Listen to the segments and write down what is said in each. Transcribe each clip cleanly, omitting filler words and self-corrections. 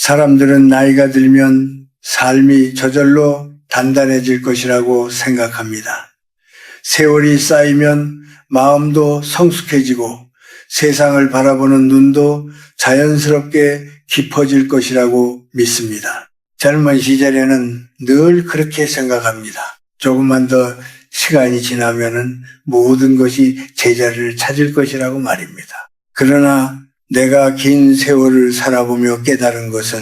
사람들은 나이가 들면 삶이 저절로 단단해질 것이라고 생각합니다. 세월이 쌓이면 마음도 성숙해지고 세상을 바라보는 눈도 자연스럽게 깊어질 것이라고 믿습니다. 젊은 시절에는 늘 그렇게 생각합니다. 조금만 더 시간이 지나면은 모든 것이 제자리를 찾을 것이라고 말입니다. 그러나 내가 긴 세월을 살아보며 깨달은 것은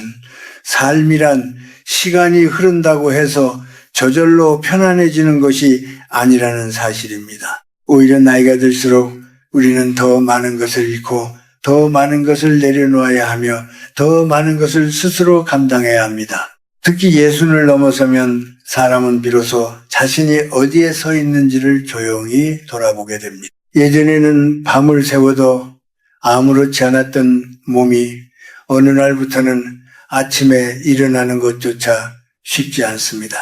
삶이란 시간이 흐른다고 해서 저절로 편안해지는 것이 아니라는 사실입니다. 오히려 나이가 들수록 우리는 더 많은 것을 잃고 더 많은 것을 내려놓아야 하며 더 많은 것을 스스로 감당해야 합니다. 특히 예순을 넘어서면 사람은 비로소 자신이 어디에 서 있는지를 조용히 돌아보게 됩니다. 예전에는 밤을 새워도 아무렇지 않았던 몸이 어느 날부터는 아침에 일어나는 것조차 쉽지 않습니다.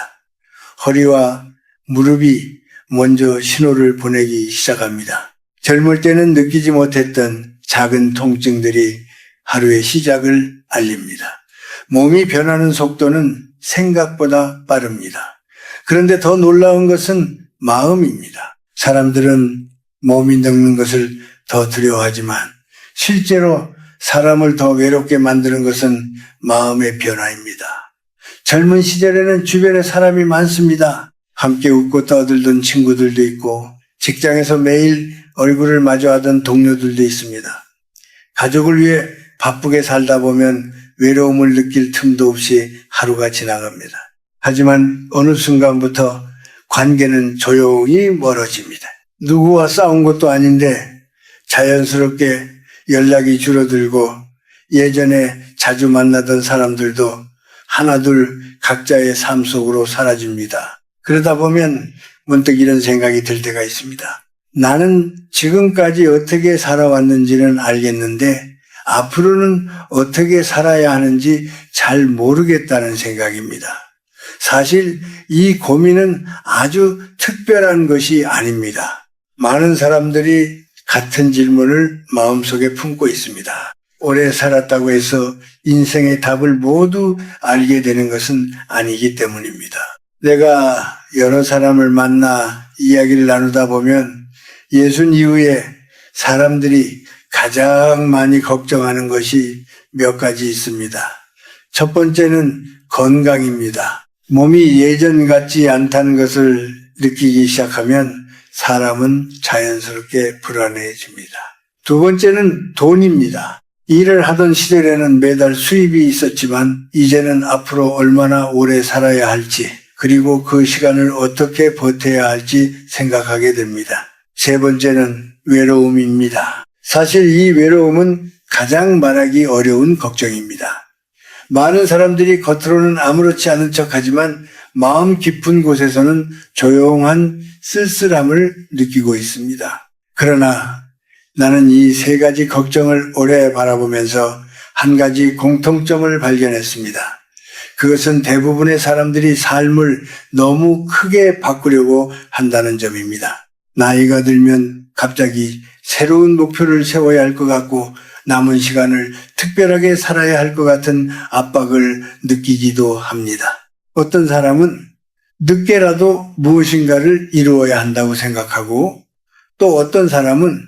허리와 무릎이 먼저 신호를 보내기 시작합니다. 젊을 때는 느끼지 못했던 작은 통증들이 하루의 시작을 알립니다. 몸이 변하는 속도는 생각보다 빠릅니다. 그런데 더 놀라운 것은 마음입니다. 사람들은 몸이 늙는 것을 더 두려워하지만 실제로 사람을 더 외롭게 만드는 것은 마음의 변화입니다. 젊은 시절에는 주변에 사람이 많습니다. 함께 웃고 떠들던 친구들도 있고 직장에서 매일 얼굴을 마주하던 동료들도 있습니다. 가족을 위해 바쁘게 살다 보면 외로움을 느낄 틈도 없이 하루가 지나갑니다. 하지만 어느 순간부터 관계는 조용히 멀어집니다. 누구와 싸운 것도 아닌데 자연스럽게 연락이 줄어들고 예전에 자주 만나던 사람들도 하나둘 각자의 삶 속으로 사라집니다. 그러다 보면 문득 이런 생각이 들 때가 있습니다. 나는 지금까지 어떻게 살아왔는지는 알겠는데 앞으로는 어떻게 살아야 하는지 잘 모르겠다는 생각입니다. 사실 이 고민은 아주 특별한 것이 아닙니다. 많은 사람들이 같은 질문을 마음속에 품고 있습니다. 오래 살았다고 해서 인생의 답을 모두 알게 되는 것은 아니기 때문입니다. 내가 여러 사람을 만나 이야기를 나누다 보면 예순 이후에 사람들이 가장 많이 걱정하는 것이 몇 가지 있습니다. 첫 번째는 건강입니다. 몸이 예전 같지 않다는 것을 느끼기 시작하면 사람은 자연스럽게 불안해집니다. 두 번째는 돈입니다. 일을 하던 시절에는 매달 수입이 있었지만 이제는 앞으로 얼마나 오래 살아야 할지 그리고 그 시간을 어떻게 버텨야 할지 생각하게 됩니다. 세 번째는 외로움입니다. 사실 이 외로움은 가장 말하기 어려운 걱정입니다. 많은 사람들이 겉으로는 아무렇지 않은 척하지만 마음 깊은 곳에서는 조용한 쓸쓸함을 느끼고 있습니다. 그러나 나는 이 세 가지 걱정을 오래 바라보면서 한 가지 공통점을 발견했습니다. 그것은 대부분의 사람들이 삶을 너무 크게 바꾸려고 한다는 점입니다. 나이가 들면 갑자기 새로운 목표를 세워야 할 것 같고 남은 시간을 특별하게 살아야 할 것 같은 압박을 느끼기도 합니다. 어떤 사람은 늦게라도 무엇인가를 이루어야 한다고 생각하고 또 어떤 사람은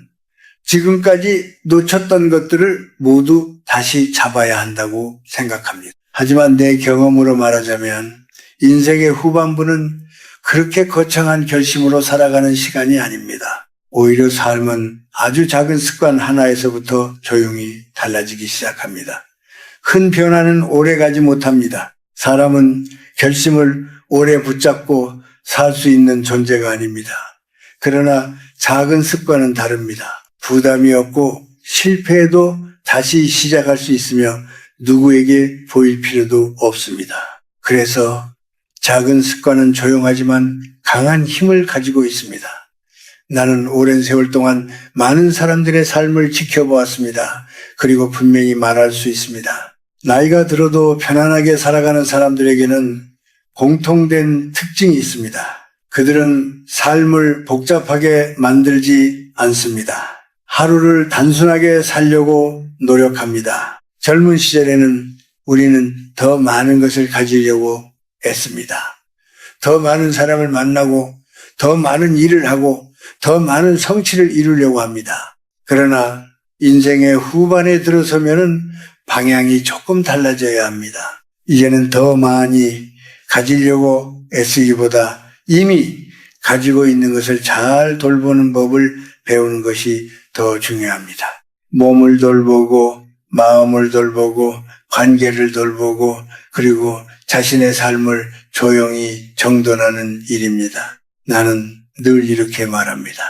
지금까지 놓쳤던 것들을 모두 다시 잡아야 한다고 생각합니다. 하지만 내 경험으로 말하자면 인생의 후반부는 그렇게 거창한 결심으로 살아가는 시간이 아닙니다. 오히려 삶은 아주 작은 습관 하나에서부터 조용히 달라지기 시작합니다. 큰 변화는 오래가지 못합니다. 사람은 결심을 오래 붙잡고 살 수 있는 존재가 아닙니다. 그러나 작은 습관은 다릅니다. 부담이 없고 실패해도 다시 시작할 수 있으며 누구에게 보일 필요도 없습니다. 그래서 작은 습관은 조용하지만 강한 힘을 가지고 있습니다. 나는 오랜 세월 동안 많은 사람들의 삶을 지켜보았습니다. 그리고 분명히 말할 수 있습니다. 나이가 들어도 편안하게 살아가는 사람들에게는 공통된 특징이 있습니다. 그들은 삶을 복잡하게 만들지 않습니다. 하루를 단순하게 살려고 노력합니다. 젊은 시절에는 우리는 더 많은 것을 가지려고 애씁니다. 더 많은 사람을 만나고 더 많은 일을 하고 더 많은 성취를 이루려고 합니다. 그러나 인생의 후반에 들어서면은 방향이 조금 달라져야 합니다. 이제는 더 많이 가지려고 애쓰기보다 이미 가지고 있는 것을 잘 돌보는 법을 배우는 것이 더 중요합니다. 몸을 돌보고 마음을 돌보고 관계를 돌보고 그리고 자신의 삶을 조용히 정돈하는 일입니다. 나는 늘 이렇게 말합니다.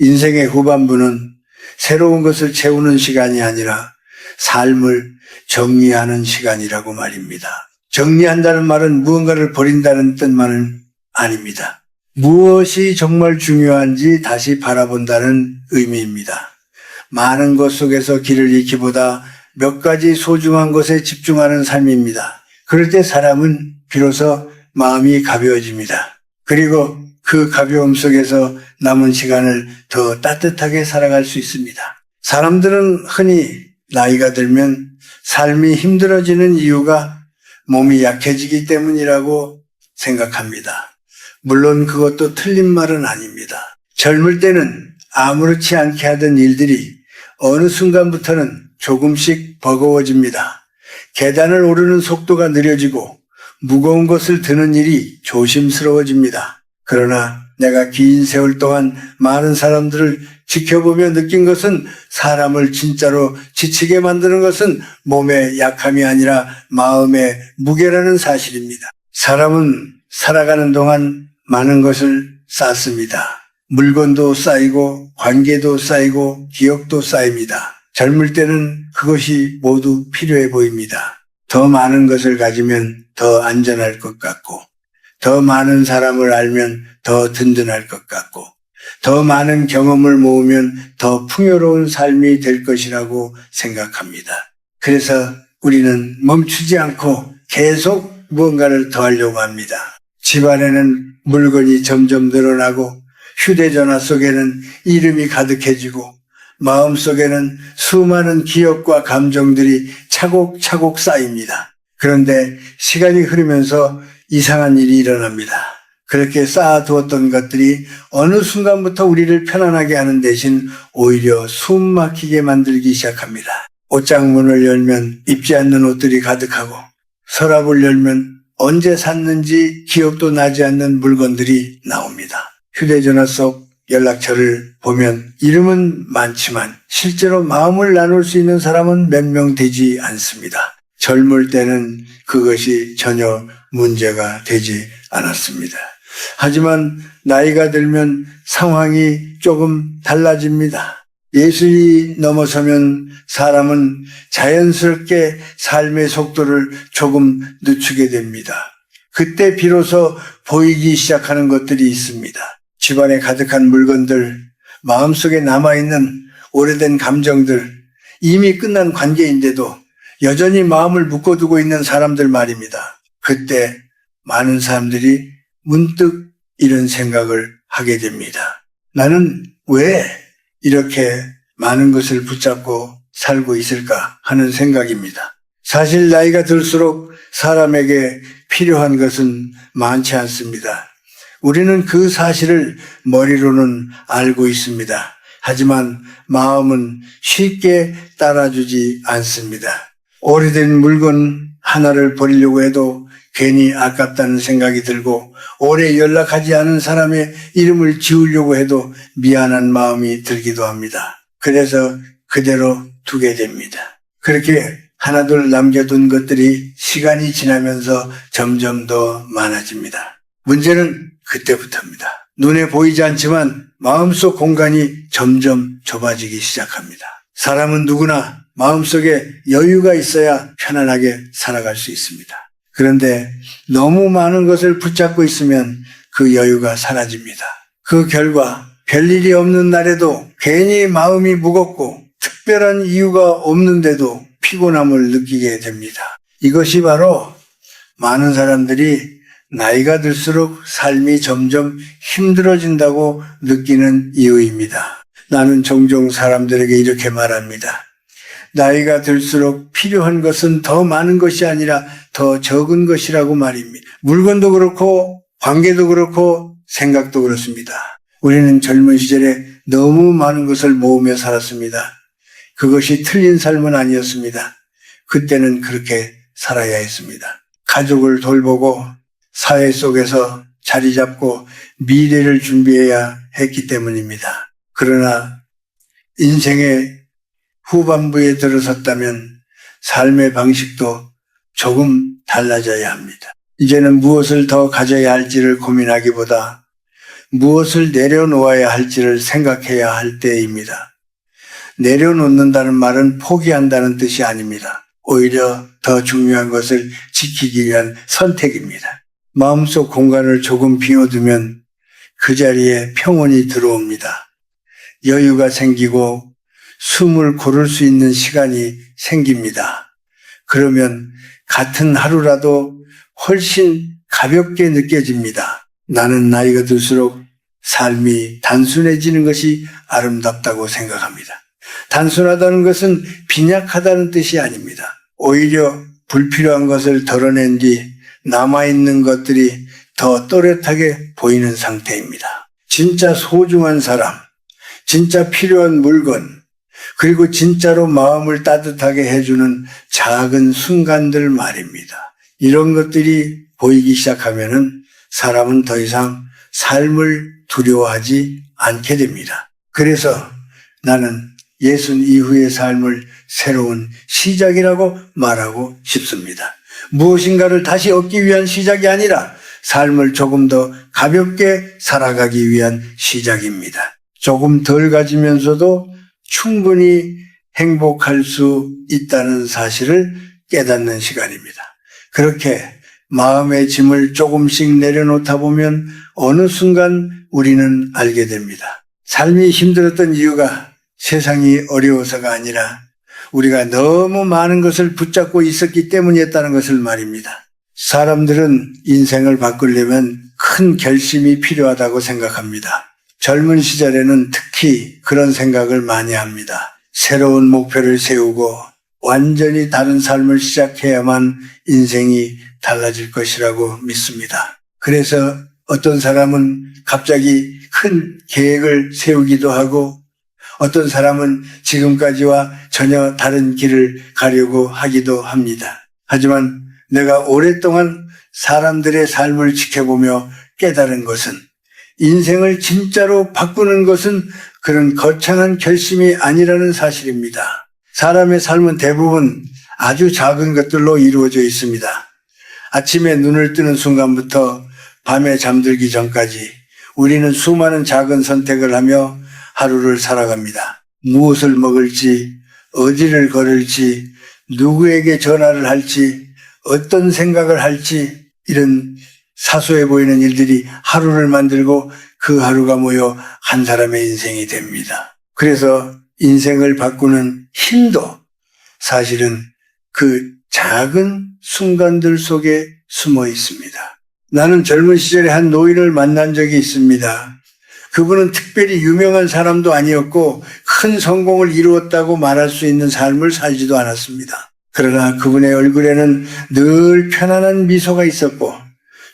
인생의 후반부는 새로운 것을 채우는 시간이 아니라 삶을 정리하는 시간이라고 말입니다. 정리한다는 말은 무언가를 버린다는 뜻만은 아닙니다. 무엇이 정말 중요한지 다시 바라본다는 의미입니다. 많은 것 속에서 길을 잃기보다 몇 가지 소중한 것에 집중하는 삶입니다. 그럴 때 사람은 비로소 마음이 가벼워집니다. 그리고 그 가벼움 속에서 남은 시간을 더 따뜻하게 살아갈 수 있습니다. 사람들은 흔히 나이가 들면 삶이 힘들어지는 이유가 몸이 약해지기 때문이라고 생각합니다. 물론 그것도 틀린 말은 아닙니다. 젊을 때는 아무렇지 않게 하던 일들이 어느 순간부터는 조금씩 버거워집니다. 계단을 오르는 속도가 느려지고 무거운 것을 드는 일이 조심스러워집니다. 그러나 내가 긴 세월 동안 많은 사람들을 지켜보며 느낀 것은 사람을 진짜로 지치게 만드는 것은 몸의 약함이 아니라 마음의 무게라는 사실입니다. 사람은 살아가는 동안 많은 것을 쌓습니다. 물건도 쌓이고 관계도 쌓이고 기억도 쌓입니다. 젊을 때는 그것이 모두 필요해 보입니다. 더 많은 것을 가지면 더 안전할 것 같고 더 많은 사람을 알면 더 든든할 것 같고 더 많은 경험을 모으면 더 풍요로운 삶이 될 것이라고 생각합니다. 그래서 우리는 멈추지 않고 계속 무언가를 더 하려고 합니다. 집안에는 물건이 점점 늘어나고 휴대전화 속에는 이름이 가득해지고 마음속에는 수많은 기억과 감정들이 차곡차곡 쌓입니다. 그런데 시간이 흐르면서 이상한 일이 일어납니다. 그렇게 쌓아두었던 것들이 어느 순간부터 우리를 편안하게 하는 대신 오히려 숨 막히게 만들기 시작합니다. 옷장문을 열면 입지 않는 옷들이 가득하고 서랍을 열면 언제 샀는지 기억도 나지 않는 물건들이 나옵니다. 휴대전화 속 연락처를 보면 이름은 많지만 실제로 마음을 나눌 수 있는 사람은 몇 명 되지 않습니다. 젊을 때는 그것이 전혀 문제가 되지 않았습니다. 하지만 나이가 들면 상황이 조금 달라집니다. 예술이 넘어서면 사람은 자연스럽게 삶의 속도를 조금 늦추게 됩니다. 그때 비로소 보이기 시작하는 것들이 있습니다. 집안에 가득한 물건들, 마음속에 남아있는 오래된 감정들, 이미 끝난 관계인데도 여전히 마음을 묶어두고 있는 사람들 말입니다. 그때 많은 사람들이 문득 이런 생각을 하게 됩니다. 나는 왜 이렇게 많은 것을 붙잡고 살고 있을까 하는 생각입니다. 사실 나이가 들수록 사람에게 필요한 것은 많지 않습니다. 우리는 그 사실을 머리로는 알고 있습니다. 하지만 마음은 쉽게 따라주지 않습니다. 오래된 물건 하나를 버리려고 해도 괜히 아깝다는 생각이 들고 오래 연락하지 않은 사람의 이름을 지우려고 해도 미안한 마음이 들기도 합니다. 그래서 그대로 두게 됩니다. 그렇게 하나둘 남겨둔 것들이 시간이 지나면서 점점 더 많아집니다. 문제는 그때부터입니다. 눈에 보이지 않지만 마음속 공간이 점점 좁아지기 시작합니다. 사람은 누구나 마음속에 여유가 있어야 편안하게 살아갈 수 있습니다. 그런데 너무 많은 것을 붙잡고 있으면 그 여유가 사라집니다. 그 결과 별일이 없는 날에도 괜히 마음이 무겁고 특별한 이유가 없는데도 피곤함을 느끼게 됩니다. 이것이 바로 많은 사람들이 나이가 들수록 삶이 점점 힘들어진다고 느끼는 이유입니다. 나는 종종 사람들에게 이렇게 말합니다. 나이가 들수록 필요한 것은 더 많은 것이 아니라 더 적은 것이라고 말입니다. 물건도 그렇고 관계도 그렇고 생각도 그렇습니다. 우리는 젊은 시절에 너무 많은 것을 모으며 살았습니다. 그것이 틀린 삶은 아니었습니다. 그때는 그렇게 살아야 했습니다. 가족을 돌보고 사회 속에서 자리 잡고 미래를 준비해야 했기 때문입니다. 그러나 인생의 후반부에 들어섰다면 삶의 방식도 조금 달라져야 합니다. 이제는 무엇을 더 가져야 할지를 고민하기보다 무엇을 내려놓아야 할지를 생각해야 할 때입니다. 내려놓는다는 말은 포기한다는 뜻이 아닙니다. 오히려 더 중요한 것을 지키기 위한 선택입니다. 마음속 공간을 조금 비워두면 그 자리에 평온이 들어옵니다. 여유가 생기고 숨을 고를 수 있는 시간이 생깁니다. 그러면 같은 하루라도 훨씬 가볍게 느껴집니다. 나는 나이가 들수록 삶이 단순해지는 것이 아름답다고 생각합니다. 단순하다는 것은 빈약하다는 뜻이 아닙니다. 오히려 불필요한 것을 덜어낸 뒤 남아있는 것들이 더 또렷하게 보이는 상태입니다. 진짜 소중한 사람, 진짜 필요한 물건, 그리고 진짜로 마음을 따뜻하게 해주는 작은 순간들 말입니다. 이런 것들이 보이기 시작하면은 사람은 더 이상 삶을 두려워하지 않게 됩니다. 그래서 나는 예순 이후의 삶을 새로운 시작이라고 말하고 싶습니다. 무엇인가를 다시 얻기 위한 시작이 아니라 삶을 조금 더 가볍게 살아가기 위한 시작입니다. 조금 덜 가지면서도 충분히 행복할 수 있다는 사실을 깨닫는 시간입니다. 그렇게 마음의 짐을 조금씩 내려놓다 보면 어느 순간 우리는 알게 됩니다. 삶이 힘들었던 이유가 세상이 어려워서가 아니라 우리가 너무 많은 것을 붙잡고 있었기 때문이었다는 것을 말입니다. 사람들은 인생을 바꾸려면 큰 결심이 필요하다고 생각합니다. 젊은 시절에는 특히 그런 생각을 많이 합니다. 새로운 목표를 세우고 완전히 다른 삶을 시작해야만 인생이 달라질 것이라고 믿습니다. 그래서 어떤 사람은 갑자기 큰 계획을 세우기도 하고 어떤 사람은 지금까지와 전혀 다른 길을 가려고 하기도 합니다. 하지만 내가 오랫동안 사람들의 삶을 지켜보며 깨달은 것은 인생을 진짜로 바꾸는 것은 그런 거창한 결심이 아니라는 사실입니다. 사람의 삶은 대부분 아주 작은 것들로 이루어져 있습니다. 아침에 눈을 뜨는 순간부터 밤에 잠들기 전까지 우리는 수많은 작은 선택을 하며 하루를 살아갑니다. 무엇을 먹을지, 어디를 걸을지, 누구에게 전화를 할지, 어떤 생각을 할지 이런 사소해 보이는 일들이 하루를 만들고 그 하루가 모여 한 사람의 인생이 됩니다. 그래서 인생을 바꾸는 힘도 사실은 그 작은 순간들 속에 숨어 있습니다. 나는 젊은 시절에 한 노인을 만난 적이 있습니다. 그분은 특별히 유명한 사람도 아니었고 큰 성공을 이루었다고 말할 수 있는 삶을 살지도 않았습니다. 그러나 그분의 얼굴에는 늘 편안한 미소가 있었고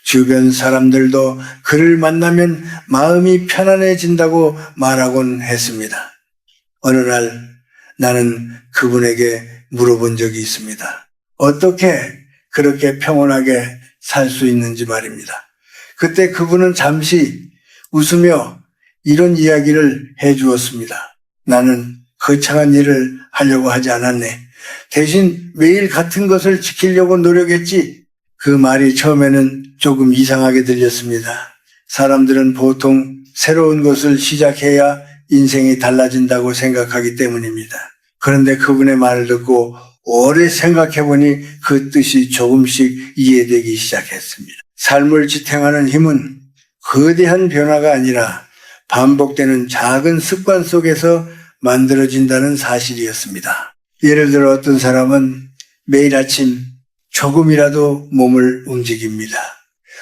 주변 사람들도 그를 만나면 마음이 편안해진다고 말하곤 했습니다. 어느 날 나는 그분에게 물어본 적이 있습니다. 어떻게 그렇게 평온하게 살 수 있는지 말입니다. 그때 그분은 잠시 웃으며 이런 이야기를 해 주었습니다. 나는 거창한 일을 하려고 하지 않았네. 대신 매일 같은 것을 지키려고 노력했지. 그 말이 처음에는 조금 이상하게 들렸습니다. 사람들은 보통 새로운 것을 시작해야 인생이 달라진다고 생각하기 때문입니다. 그런데 그분의 말을 듣고 오래 생각해보니 그 뜻이 조금씩 이해되기 시작했습니다. 삶을 지탱하는 힘은 거대한 변화가 아니라 반복되는 작은 습관 속에서 만들어진다는 사실이었습니다. 예를 들어 어떤 사람은 매일 아침 조금이라도 몸을 움직입니다.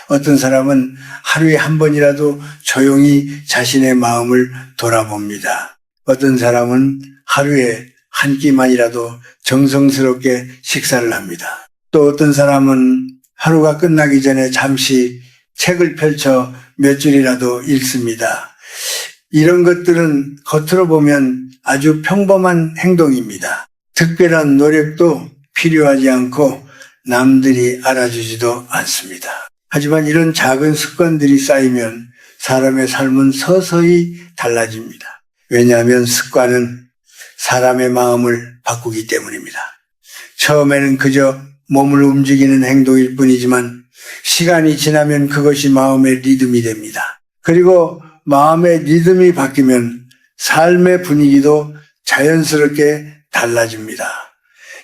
어떤 사람은 하루에 한 번이라도 조용히 자신의 마음을 돌아봅니다. 어떤 사람은 하루에 한 끼만이라도 정성스럽게 식사를 합니다. 또 어떤 사람은 하루가 끝나기 전에 잠시 책을 펼쳐 몇 줄이라도 읽습니다. 이런 것들은 겉으로 보면 아주 평범한 행동입니다. 특별한 노력도 필요하지 않고 남들이 알아주지도 않습니다. 하지만 이런 작은 습관들이 쌓이면 사람의 삶은 서서히 달라집니다. 왜냐하면 습관은 사람의 마음을 바꾸기 때문입니다. 처음에는 그저 몸을 움직이는 행동일 뿐이지만 시간이 지나면 그것이 마음의 리듬이 됩니다. 그리고 마음의 리듬이 바뀌면 삶의 분위기도 자연스럽게 달라집니다.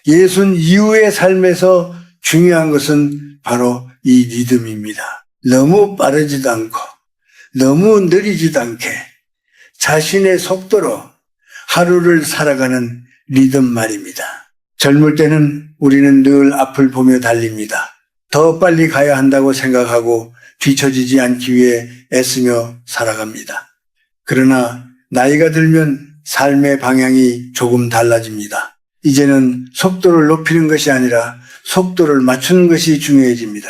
예순 이후의 삶에서 중요한 것은 바로 이 리듬입니다. 너무 빠르지도 않고 너무 느리지도 않게 자신의 속도로 하루를 살아가는 리듬 말입니다. 젊을 때는 우리는 늘 앞을 보며 달립니다. 더 빨리 가야 한다고 생각하고 뒤처지지 않기 위해 애쓰며 살아갑니다. 그러나 나이가 들면 삶의 방향이 조금 달라집니다. 이제는 속도를 높이는 것이 아니라 속도를 맞추는 것이 중요해집니다.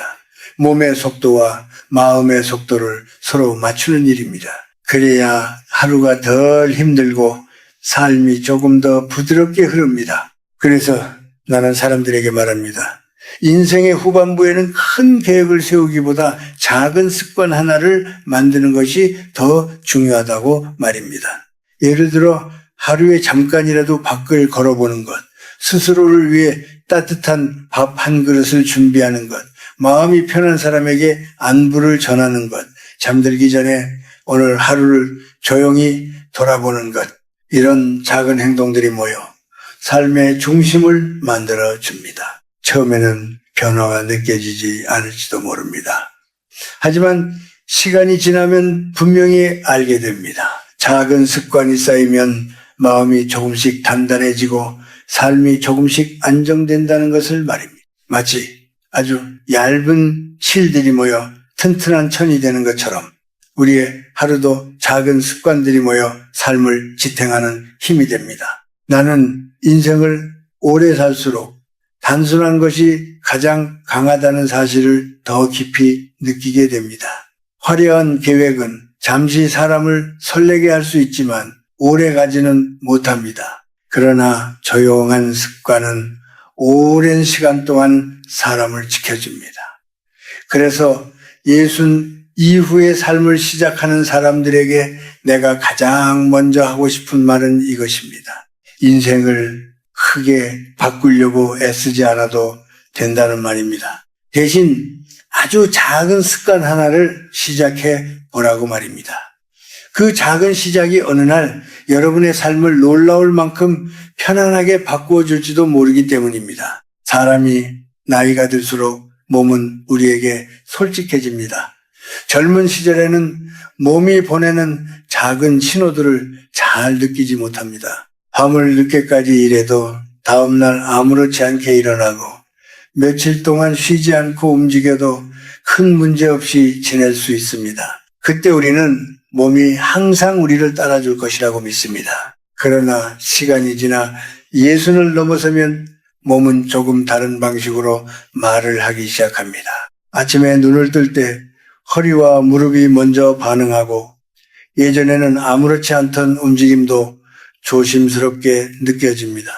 몸의 속도와 마음의 속도를 서로 맞추는 일입니다. 그래야 하루가 덜 힘들고 삶이 조금 더 부드럽게 흐릅니다. 그래서 나는 사람들에게 말합니다. 인생의 후반부에는 큰 계획을 세우기보다 작은 습관 하나를 만드는 것이 더 중요하다고 말입니다. 예를 들어 하루에 잠깐이라도 밖을 걸어보는 것, 스스로를 위해 따뜻한 밥 한 그릇을 준비하는 것, 마음이 편한 사람에게 안부를 전하는 것, 잠들기 전에 오늘 하루를 조용히 돌아보는 것, 이런 작은 행동들이 모여 삶의 중심을 만들어 줍니다. 처음에는 변화가 느껴지지 않을지도 모릅니다. 하지만 시간이 지나면 분명히 알게 됩니다. 작은 습관이 쌓이면 마음이 조금씩 단단해지고 삶이 조금씩 안정된다는 것을 말입니다. 마치 아주 얇은 실들이 모여 튼튼한 천이 되는 것처럼 우리의 하루도 작은 습관들이 모여 삶을 지탱하는 힘이 됩니다. 나는 인생을 오래 살수록 단순한 것이 가장 강하다는 사실을 더 깊이 느끼게 됩니다. 화려한 계획은 잠시 사람을 설레게 할 수 있지만 오래 가지는 못합니다. 그러나 조용한 습관은 오랜 시간 동안 사람을 지켜줍니다. 그래서 예순 이후의 삶을 시작하는 사람들에게 내가 가장 먼저 하고 싶은 말은 이것입니다. 인생을 크게 바꾸려고 애쓰지 않아도 된다는 말입니다. 대신 아주 작은 습관 하나를 시작해 보라고 말입니다. 그 작은 시작이 어느 날 여러분의 삶을 놀라울 만큼 편안하게 바꾸어 줄지도 모르기 때문입니다. 사람이 나이가 들수록 몸은 우리에게 솔직해집니다. 젊은 시절에는 몸이 보내는 작은 신호들을 잘 느끼지 못합니다. 밤을 늦게까지 일해도 다음날 아무렇지 않게 일어나고 며칠 동안 쉬지 않고 움직여도 큰 문제 없이 지낼 수 있습니다. 그때 우리는 몸이 항상 우리를 따라줄 것이라고 믿습니다. 그러나 시간이 지나 예순을 넘어서면 몸은 조금 다른 방식으로 말을 하기 시작합니다. 아침에 눈을 뜰 때 허리와 무릎이 먼저 반응하고 예전에는 아무렇지 않던 움직임도 조심스럽게 느껴집니다.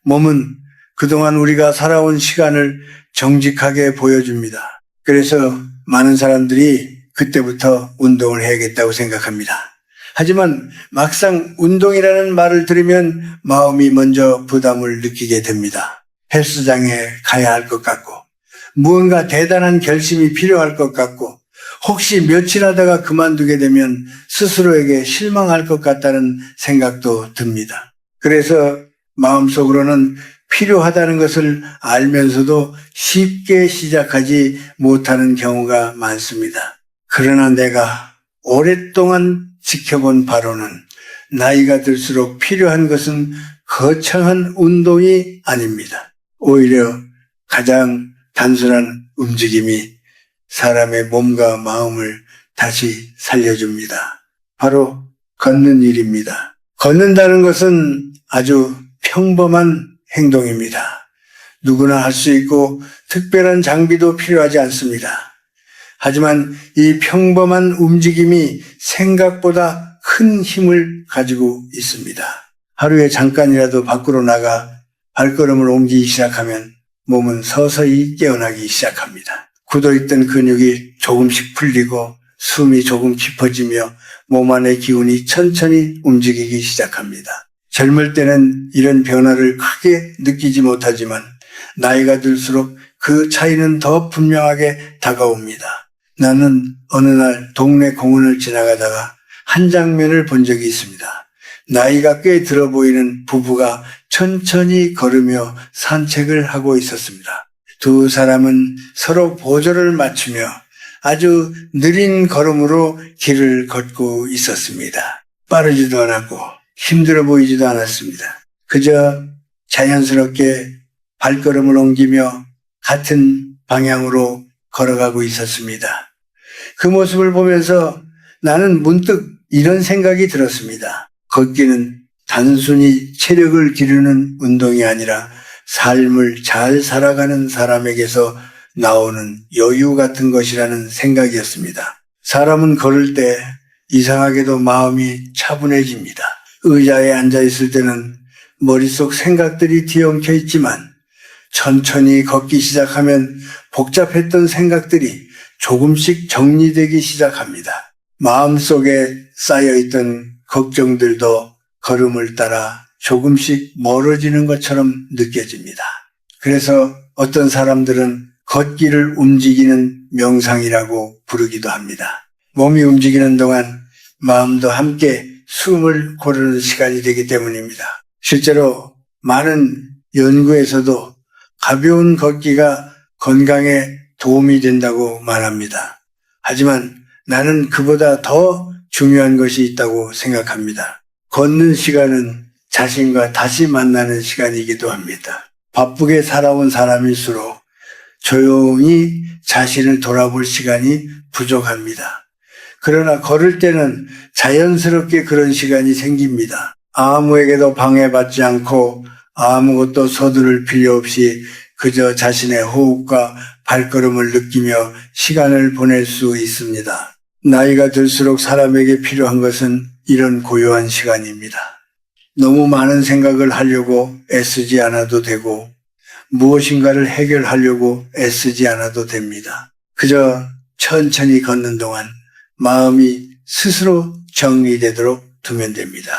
몸은 그동안 우리가 살아온 시간을 정직하게 보여줍니다. 그래서 많은 사람들이 그때부터 운동을 해야겠다고 생각합니다. 하지만 막상 운동이라는 말을 들으면 마음이 먼저 부담을 느끼게 됩니다. 헬스장에 가야 할 것 같고 무언가 대단한 결심이 필요할 것 같고 혹시 며칠 하다가 그만두게 되면 스스로에게 실망할 것 같다는 생각도 듭니다. 그래서 마음속으로는 필요하다는 것을 알면서도 쉽게 시작하지 못하는 경우가 많습니다. 그러나 내가 오랫동안 지켜본 바로는 나이가 들수록 필요한 것은 거창한 운동이 아닙니다. 오히려 가장 단순한 움직임이 사람의 몸과 마음을 다시 살려줍니다. 바로 걷는 일입니다. 걷는다는 것은 아주 평범한 행동입니다. 누구나 할 수 있고 특별한 장비도 필요하지 않습니다. 하지만 이 평범한 움직임이 생각보다 큰 힘을 가지고 있습니다. 하루에 잠깐이라도 밖으로 나가 발걸음을 옮기기 시작하면 몸은 서서히 깨어나기 시작합니다. 굳어있던 근육이 조금씩 풀리고 숨이 조금 깊어지며 몸 안의 기운이 천천히 움직이기 시작합니다. 젊을 때는 이런 변화를 크게 느끼지 못하지만 나이가 들수록 그 차이는 더 분명하게 다가옵니다. 나는 어느 날 동네 공원을 지나가다가 한 장면을 본 적이 있습니다. 나이가 꽤 들어 보이는 부부가 천천히 걸으며 산책을 하고 있었습니다. 두 사람은 서로 보조를 맞추며 아주 느린 걸음으로 길을 걷고 있었습니다. 빠르지도 않았고 힘들어 보이지도 않았습니다. 그저 자연스럽게 발걸음을 옮기며 같은 방향으로 걸어가고 있었습니다. 그 모습을 보면서 나는 문득 이런 생각이 들었습니다. 걷기는 단순히 체력을 기르는 운동이 아니라 삶을 잘 살아가는 사람에게서 나오는 여유 같은 것이라는 생각이었습니다. 사람은 걸을 때 이상하게도 마음이 차분해집니다. 의자에 앉아 있을 때는 머릿속 생각들이 뒤엉켜 있지만 천천히 걷기 시작하면 복잡했던 생각들이 조금씩 정리되기 시작합니다. 마음속에 쌓여있던 걱정들도 걸음을 따라 조금씩 멀어지는 것처럼 느껴집니다. 그래서 어떤 사람들은 걷기를 움직이는 명상이라고 부르기도 합니다. 몸이 움직이는 동안 마음도 함께 숨을 고르는 시간이 되기 때문입니다. 실제로 많은 연구에서도 가벼운 걷기가 건강에 도움이 된다고 말합니다. 하지만 나는 그보다 더 중요한 것이 있다고 생각합니다. 걷는 시간은 자신과 다시 만나는 시간이기도 합니다. 바쁘게 살아온 사람일수록 조용히 자신을 돌아볼 시간이 부족합니다. 그러나 걸을 때는 자연스럽게 그런 시간이 생깁니다. 아무에게도 방해받지 않고 아무것도 서두를 필요 없이 그저 자신의 호흡과 발걸음을 느끼며 시간을 보낼 수 있습니다. 나이가 들수록 사람에게 필요한 것은 이런 고요한 시간입니다. 너무 많은 생각을 하려고 애쓰지 않아도 되고 무엇인가를 해결하려고 애쓰지 않아도 됩니다. 그저 천천히 걷는 동안 마음이 스스로 정리되도록 두면 됩니다.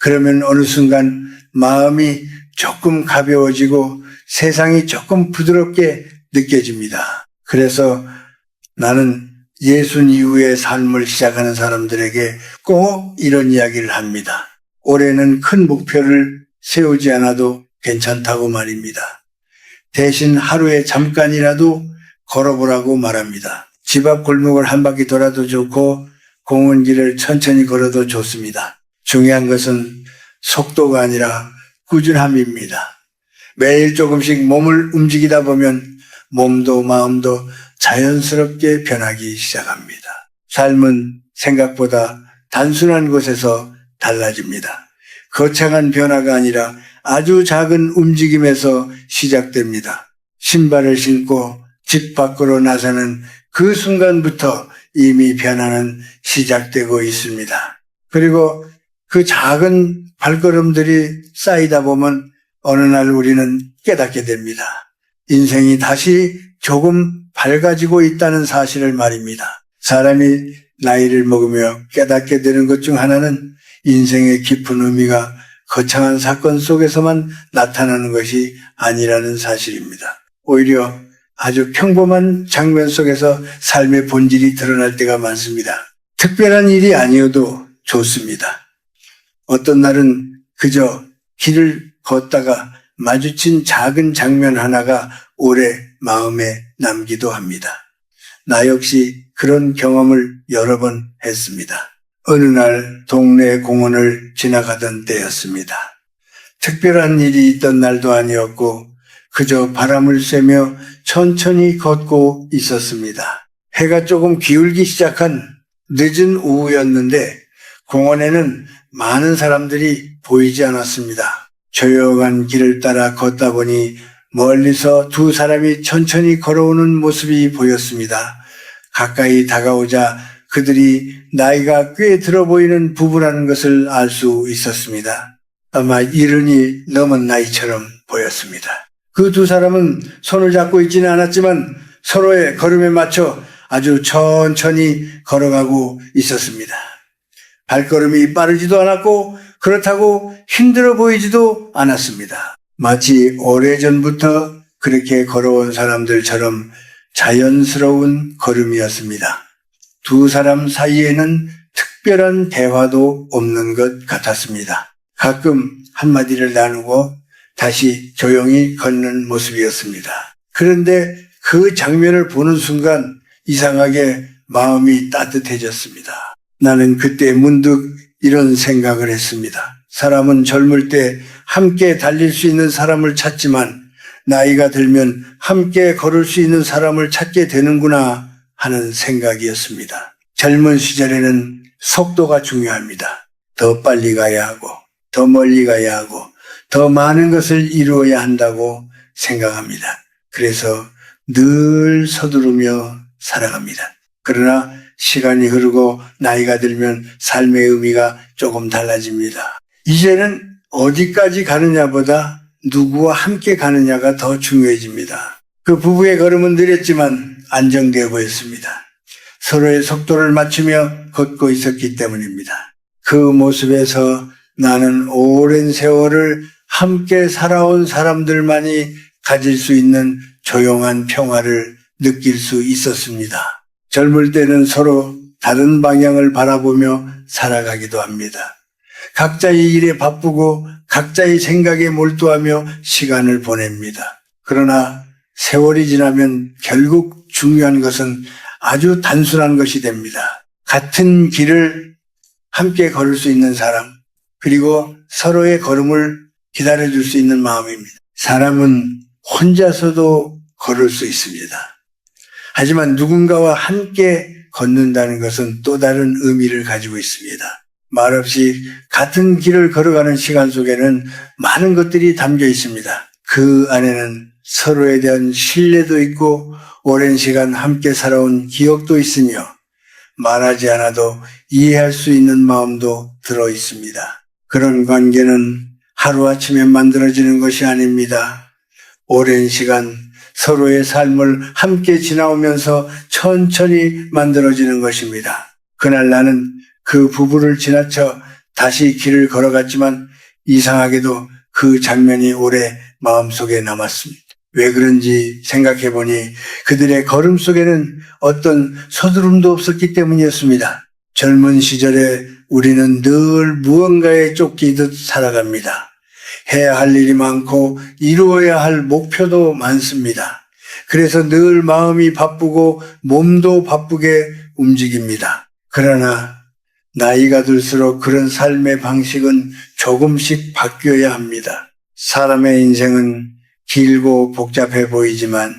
그러면 어느 순간 마음이 조금 가벼워지고 세상이 조금 부드럽게 느껴집니다. 그래서 나는 예순 이후의 삶을 시작하는 사람들에게 꼭 이런 이야기를 합니다. 올해는 큰 목표를 세우지 않아도 괜찮다고 말입니다. 대신 하루에 잠깐이라도 걸어보라고 말합니다. 집 앞 골목을 한 바퀴 돌아도 좋고 공원길을 천천히 걸어도 좋습니다. 중요한 것은 속도가 아니라 꾸준함입니다. 매일 조금씩 몸을 움직이다 보면 몸도 마음도 자연스럽게 변하기 시작합니다. 삶은 생각보다 단순한 곳에서 달라집니다. 거창한 변화가 아니라 아주 작은 움직임에서 시작됩니다. 신발을 신고 집 밖으로 나서는 그 순간부터 이미 변화는 시작되고 있습니다. 그리고 그 작은 발걸음들이 쌓이다 보면 어느 날 우리는 깨닫게 됩니다. 인생이 다시 조금 밝아지고 있다는 사실을 말입니다. 사람이 나이를 먹으며 깨닫게 되는 것 중 하나는 인생의 깊은 의미가 거창한 사건 속에서만 나타나는 것이 아니라는 사실입니다. 오히려 아주 평범한 장면 속에서 삶의 본질이 드러날 때가 많습니다. 특별한 일이 아니어도 좋습니다. 어떤 날은 그저 길을 걷다가 마주친 작은 장면 하나가 오래 마음에 남기도 합니다. 나 역시 그런 경험을 여러 번 했습니다. 어느 날 동네 공원을 지나가던 때였습니다. 특별한 일이 있던 날도 아니었고 그저 바람을 쐬며 천천히 걷고 있었습니다. 해가 조금 기울기 시작한 늦은 오후였는데 공원에는 많은 사람들이 보이지 않았습니다. 조용한 길을 따라 걷다 보니 멀리서 두 사람이 천천히 걸어오는 모습이 보였습니다. 가까이 다가오자 그들이 나이가 꽤 들어 보이는 부부라는 것을 알 수 있었습니다. 아마 70이 넘은 나이처럼 보였습니다. 그 두 사람은 손을 잡고 있지는 않았지만 서로의 걸음에 맞춰 아주 천천히 걸어가고 있었습니다. 발걸음이 빠르지도 않았고 그렇다고 힘들어 보이지도 않았습니다. 마치 오래전부터 그렇게 걸어온 사람들처럼 자연스러운 걸음이었습니다. 두 사람 사이에는 특별한 대화도 없는 것 같았습니다. 가끔 한마디를 나누고 다시 조용히 걷는 모습이었습니다. 그런데 그 장면을 보는 순간 이상하게 마음이 따뜻해졌습니다. 나는 그때 문득 이런 생각을 했습니다. 사람은 젊을 때 함께 달릴 수 있는 사람을 찾지만 나이가 들면 함께 걸을 수 있는 사람을 찾게 되는구나 하는 생각이었습니다. 젊은 시절에는 속도가 중요합니다. 더 빨리 가야 하고 더 멀리 가야 하고 더 많은 것을 이루어야 한다고 생각합니다. 그래서 늘 서두르며 살아갑니다. 그러나 시간이 흐르고 나이가 들면 삶의 의미가 조금 달라집니다. 이제는 어디까지 가느냐보다 누구와 함께 가느냐가 더 중요해집니다. 그 부부의 걸음은 느렸지만 안정되어 보였습니다. 서로의 속도를 맞추며 걷고 있었기 때문입니다. 그 모습에서 나는 오랜 세월을 함께 살아온 사람들만이 가질 수 있는 조용한 평화를 느낄 수 있었습니다. 젊을 때는 서로 다른 방향을 바라보며 살아가기도 합니다. 각자의 일에 바쁘고 각자의 생각에 몰두하며 시간을 보냅니다. 그러나 세월이 지나면 결국 중요한 것은 아주 단순한 것이 됩니다. 같은 길을 함께 걸을 수 있는 사람, 그리고 서로의 걸음을 기다려줄 수 있는 마음입니다. 사람은 혼자서도 걸을 수 있습니다. 하지만 누군가와 함께 걷는다는 것은 또 다른 의미를 가지고 있습니다. 말없이 같은 길을 걸어가는 시간 속에는 많은 것들이 담겨 있습니다. 그 안에는 서로에 대한 신뢰도 있고 오랜 시간 함께 살아온 기억도 있으며 말하지 않아도 이해할 수 있는 마음도 들어 있습니다. 그런 관계는 하루아침에 만들어지는 것이 아닙니다. 오랜 시간 서로의 삶을 함께 지나오면서 천천히 만들어지는 것입니다. 그날 나는 그 부부를 지나쳐 다시 길을 걸어갔지만 이상하게도 그 장면이 오래 마음속에 남았습니다. 왜 그런지 생각해 보니 그들의 걸음 속에는 어떤 서두름도 없었기 때문이었습니다. 젊은 시절에 우리는 늘 무언가에 쫓기듯 살아갑니다. 해야 할 일이 많고 이루어야 할 목표도 많습니다. 그래서 늘 마음이 바쁘고 몸도 바쁘게 움직입니다. 그러나 나이가 들수록 그런 삶의 방식은 조금씩 바뀌어야 합니다. 사람의 인생은 길고 복잡해 보이지만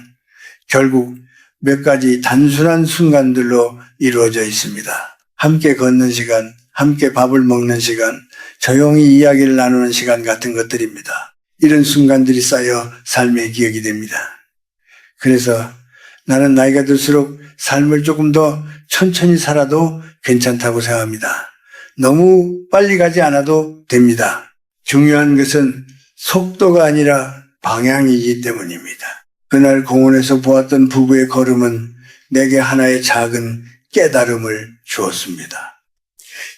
결국 몇 가지 단순한 순간들로 이루어져 있습니다. 함께 걷는 시간, 함께 밥을 먹는 시간, 조용히 이야기를 나누는 시간 같은 것들입니다. 이런 순간들이 쌓여 삶의 기억이 됩니다. 그래서 나는 나이가 들수록 삶을 조금 더 천천히 살아도 괜찮다고 생각합니다. 너무 빨리 가지 않아도 됩니다. 중요한 것은 속도가 아니라 방향이기 때문입니다. 그날 공원에서 보았던 부부의 걸음은 내게 하나의 작은 깨달음을 주었습니다.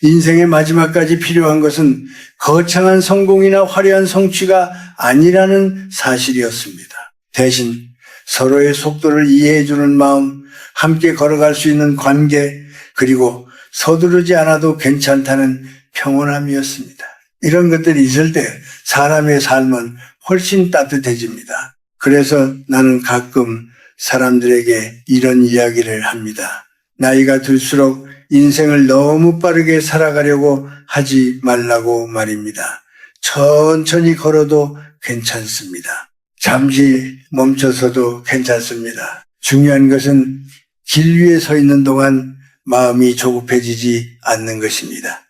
인생의 마지막까지 필요한 것은 거창한 성공이나 화려한 성취가 아니라는 사실이었습니다. 대신 서로의 속도를 이해해주는 마음, 함께 걸어갈 수 있는 관계, 그리고 서두르지 않아도 괜찮다는 평온함이었습니다. 이런 것들이 있을 때 사람의 삶은 훨씬 따뜻해집니다. 그래서 나는 가끔 사람들에게 이런 이야기를 합니다. 나이가 들수록 인생을 너무 빠르게 살아가려고 하지 말라고 말입니다. 천천히 걸어도 괜찮습니다. 잠시 멈춰서도 괜찮습니다. 중요한 것은 길 위에 서 있는 동안 마음이 조급해지지 않는 것입니다.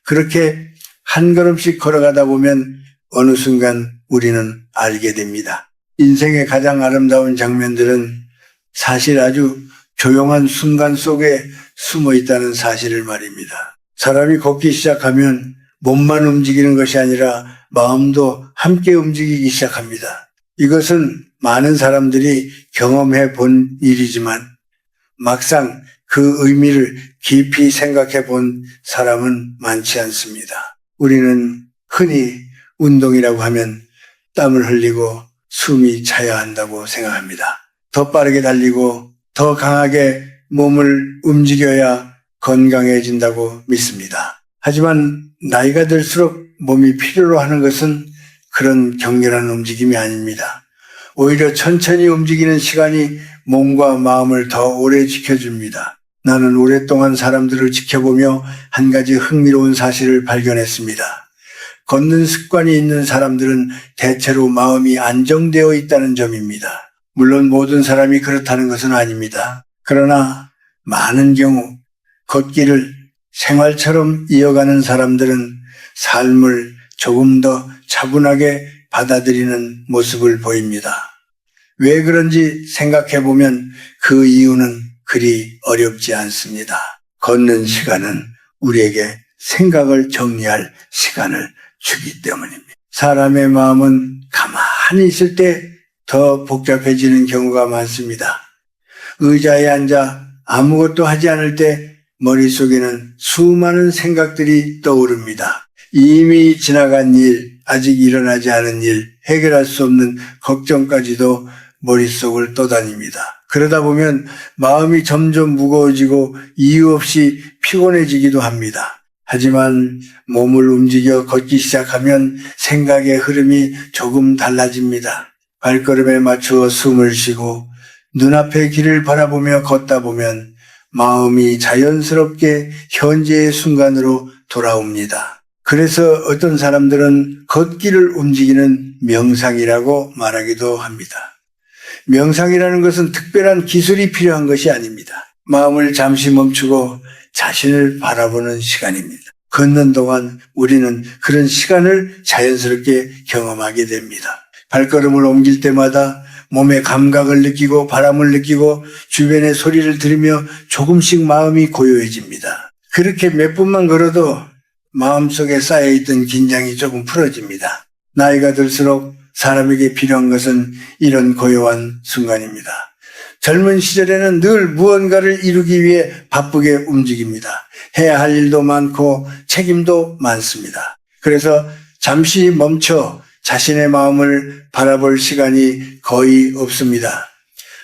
그렇게 한 걸음씩 걸어가다 보면 어느 순간 우리는 알게 됩니다. 인생의 가장 아름다운 장면들은 사실 아주 조용한 순간 속에 숨어 있다는 사실을 말입니다. 사람이 걷기 시작하면 몸만 움직이는 것이 아니라 마음도 함께 움직이기 시작합니다. 이것은 많은 사람들이 경험해 본 일이지만 막상 그 의미를 깊이 생각해 본 사람은 많지 않습니다. 우리는 흔히 운동이라고 하면 땀을 흘리고 숨이 차야 한다고 생각합니다. 더 빠르게 달리고 더 강하게 몸을 움직여야 건강해진다고 믿습니다. 하지만 나이가 들수록 몸이 필요로 하는 것은 그런 격렬한 움직임이 아닙니다. 오히려 천천히 움직이는 시간이 몸과 마음을 더 오래 지켜줍니다. 나는 오랫동안 사람들을 지켜보며 한 가지 흥미로운 사실을 발견했습니다. 걷는 습관이 있는 사람들은 대체로 마음이 안정되어 있다는 점입니다. 물론 모든 사람이 그렇다는 것은 아닙니다. 그러나 많은 경우 걷기를 생활처럼 이어가는 사람들은 삶을 조금 더 차분하게 받아들이는 모습을 보입니다. 왜 그런지 생각해 보면 그 이유는 그리 어렵지 않습니다. 걷는 시간은 우리에게 생각을 정리할 시간을 주기 때문입니다. 사람의 마음은 가만히 있을 때 더 복잡해지는 경우가 많습니다. 의자에 앉아 아무것도 하지 않을 때 머릿속에는 수많은 생각들이 떠오릅니다. 이미 지나간 일, 아직 일어나지 않은 일, 해결할 수 없는 걱정까지도 머릿속을 떠다닙니다. 그러다 보면 마음이 점점 무거워지고 이유 없이 피곤해지기도 합니다. 하지만 몸을 움직여 걷기 시작하면 생각의 흐름이 조금 달라집니다. 발걸음에 맞추어 숨을 쉬고 눈앞의 길을 바라보며 걷다 보면 마음이 자연스럽게 현재의 순간으로 돌아옵니다. 그래서 어떤 사람들은 걷기를 움직이는 명상이라고 말하기도 합니다. 명상이라는 것은 특별한 기술이 필요한 것이 아닙니다. 마음을 잠시 멈추고 자신을 바라보는 시간입니다. 걷는 동안 우리는 그런 시간을 자연스럽게 경험하게 됩니다. 발걸음을 옮길 때마다 몸의 감각을 느끼고 바람을 느끼고 주변의 소리를 들으며 조금씩 마음이 고요해집니다. 그렇게 몇 분만 걸어도 마음속에 쌓여있던 긴장이 조금 풀어집니다. 나이가 들수록 사람에게 필요한 것은 이런 고요한 순간입니다. 젊은 시절에는 늘 무언가를 이루기 위해 바쁘게 움직입니다. 해야 할 일도 많고 책임도 많습니다. 그래서 잠시 멈춰 자신의 마음을 바라볼 시간이 거의 없습니다.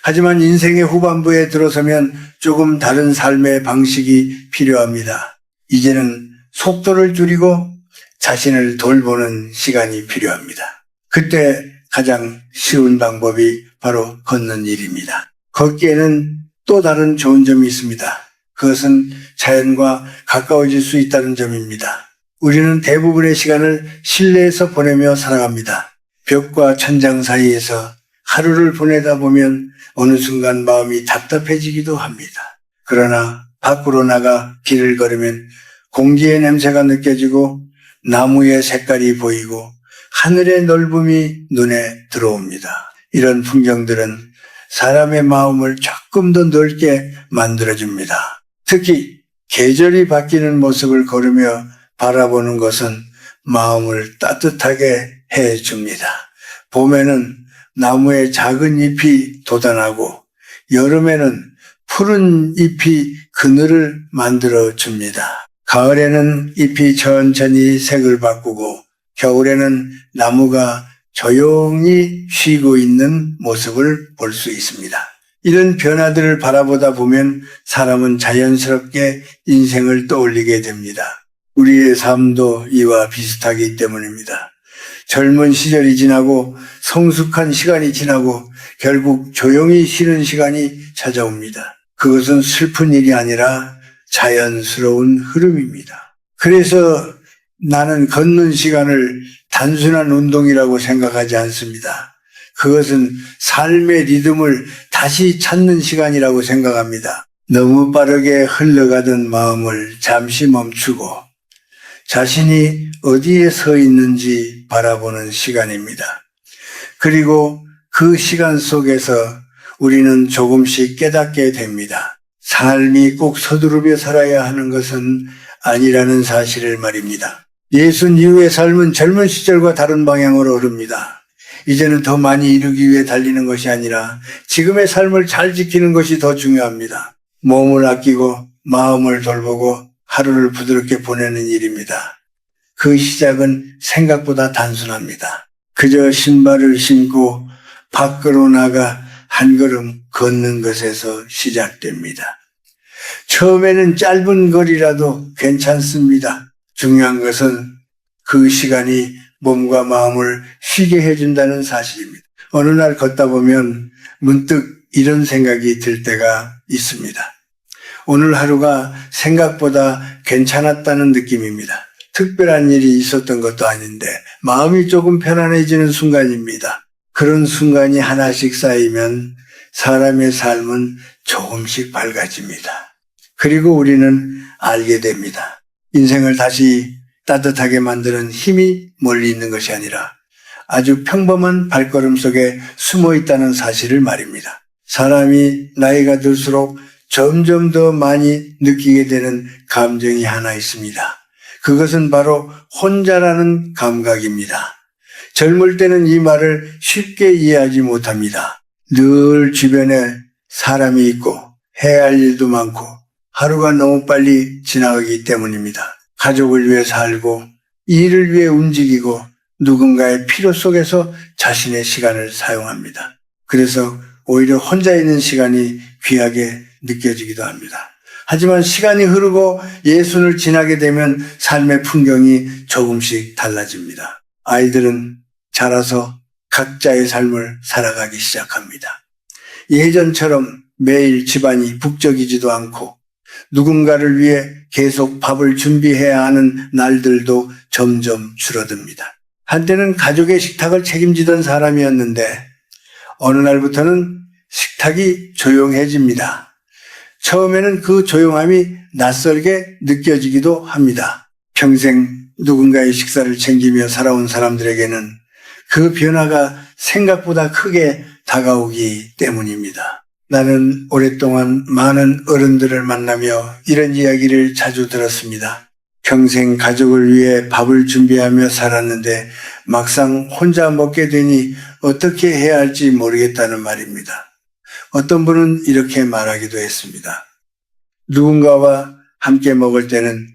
하지만 인생의 후반부에 들어서면 조금 다른 삶의 방식이 필요합니다. 이제는 속도를 줄이고 자신을 돌보는 시간이 필요합니다. 그때 가장 쉬운 방법이 바로 걷는 일입니다. 걷기에는 또 다른 좋은 점이 있습니다. 그것은 자연과 가까워질 수 있다는 점입니다. 우리는 대부분의 시간을 실내에서 보내며 살아갑니다. 벽과 천장 사이에서 하루를 보내다 보면 어느 순간 마음이 답답해지기도 합니다. 그러나 밖으로 나가 길을 걸으면 공기의 냄새가 느껴지고 나무의 색깔이 보이고 하늘의 넓음이 눈에 들어옵니다. 이런 풍경들은 사람의 마음을 조금 더 넓게 만들어줍니다. 특히 계절이 바뀌는 모습을 걸으며 바라보는 것은 마음을 따뜻하게 해줍니다. 봄에는 나무에 작은 잎이 돋아나고 여름에는 푸른 잎이 그늘을 만들어줍니다. 가을에는 잎이 천천히 색을 바꾸고 겨울에는 나무가 조용히 쉬고 있는 모습을 볼 수 있습니다. 이런 변화들을 바라보다 보면 사람은 자연스럽게 인생을 떠올리게 됩니다. 우리의 삶도 이와 비슷하기 때문입니다. 젊은 시절이 지나고 성숙한 시간이 지나고 결국 조용히 쉬는 시간이 찾아옵니다. 그것은 슬픈 일이 아니라 자연스러운 흐름입니다. 그래서 나는 걷는 시간을 단순한 운동이라고 생각하지 않습니다. 그것은 삶의 리듬을 다시 찾는 시간이라고 생각합니다. 너무 빠르게 흘러가던 마음을 잠시 멈추고 자신이 어디에 서 있는지 바라보는 시간입니다. 그리고 그 시간 속에서 우리는 조금씩 깨닫게 됩니다. 삶이 꼭 서두르며 살아야 하는 것은 아니라는 사실을 말입니다. 예수님 이후의 삶은 젊은 시절과 다른 방향으로 흐릅니다. 이제는 더 많이 이루기 위해 달리는 것이 아니라 지금의 삶을 잘 지키는 것이 더 중요합니다. 몸을 아끼고 마음을 돌보고 하루를 부드럽게 보내는 일입니다. 그 시작은 생각보다 단순합니다. 그저 신발을 신고 밖으로 나가 한 걸음 걷는 것에서 시작됩니다. 처음에는 짧은 거리라도 괜찮습니다. 중요한 것은 그 시간이 몸과 마음을 쉬게 해준다는 사실입니다. 어느 날 걷다 보면 문득 이런 생각이 들 때가 있습니다. 오늘 하루가 생각보다 괜찮았다는 느낌입니다. 특별한 일이 있었던 것도 아닌데 마음이 조금 편안해지는 순간입니다. 그런 순간이 하나씩 쌓이면 사람의 삶은 조금씩 밝아집니다. 그리고 우리는 알게 됩니다. 인생을 다시 따뜻하게 만드는 힘이 멀리 있는 것이 아니라 아주 평범한 발걸음 속에 숨어 있다는 사실을 말입니다. 사람이 나이가 들수록 점점 더 많이 느끼게 되는 감정이 하나 있습니다. 그것은 바로 혼자라는 감각입니다. 젊을 때는 이 말을 쉽게 이해하지 못합니다. 늘 주변에 사람이 있고 해야 할 일도 많고 하루가 너무 빨리 지나가기 때문입니다. 가족을 위해 살고 일을 위해 움직이고 누군가의 필요 속에서 자신의 시간을 사용합니다. 그래서 오히려 혼자 있는 시간이 귀하게 느껴지기도 합니다. 하지만 시간이 흐르고 예순을 지나게 되면 삶의 풍경이 조금씩 달라집니다. 아이들은 자라서 각자의 삶을 살아가기 시작합니다. 예전처럼 매일 집안이 북적이지도 않고 누군가를 위해 계속 밥을 준비해야 하는 날들도 점점 줄어듭니다. 한때는 가족의 식탁을 책임지던 사람이었는데 어느 날부터는 식탁이 조용해집니다. 처음에는 그 조용함이 낯설게 느껴지기도 합니다. 평생 누군가의 식사를 챙기며 살아온 사람들에게는 그 변화가 생각보다 크게 다가오기 때문입니다. 나는 오랫동안 많은 어른들을 만나며 이런 이야기를 자주 들었습니다. 평생 가족을 위해 밥을 준비하며 살았는데 막상 혼자 먹게 되니 어떻게 해야 할지 모르겠다는 말입니다. 어떤 분은 이렇게 말하기도 했습니다. 누군가와 함께 먹을 때는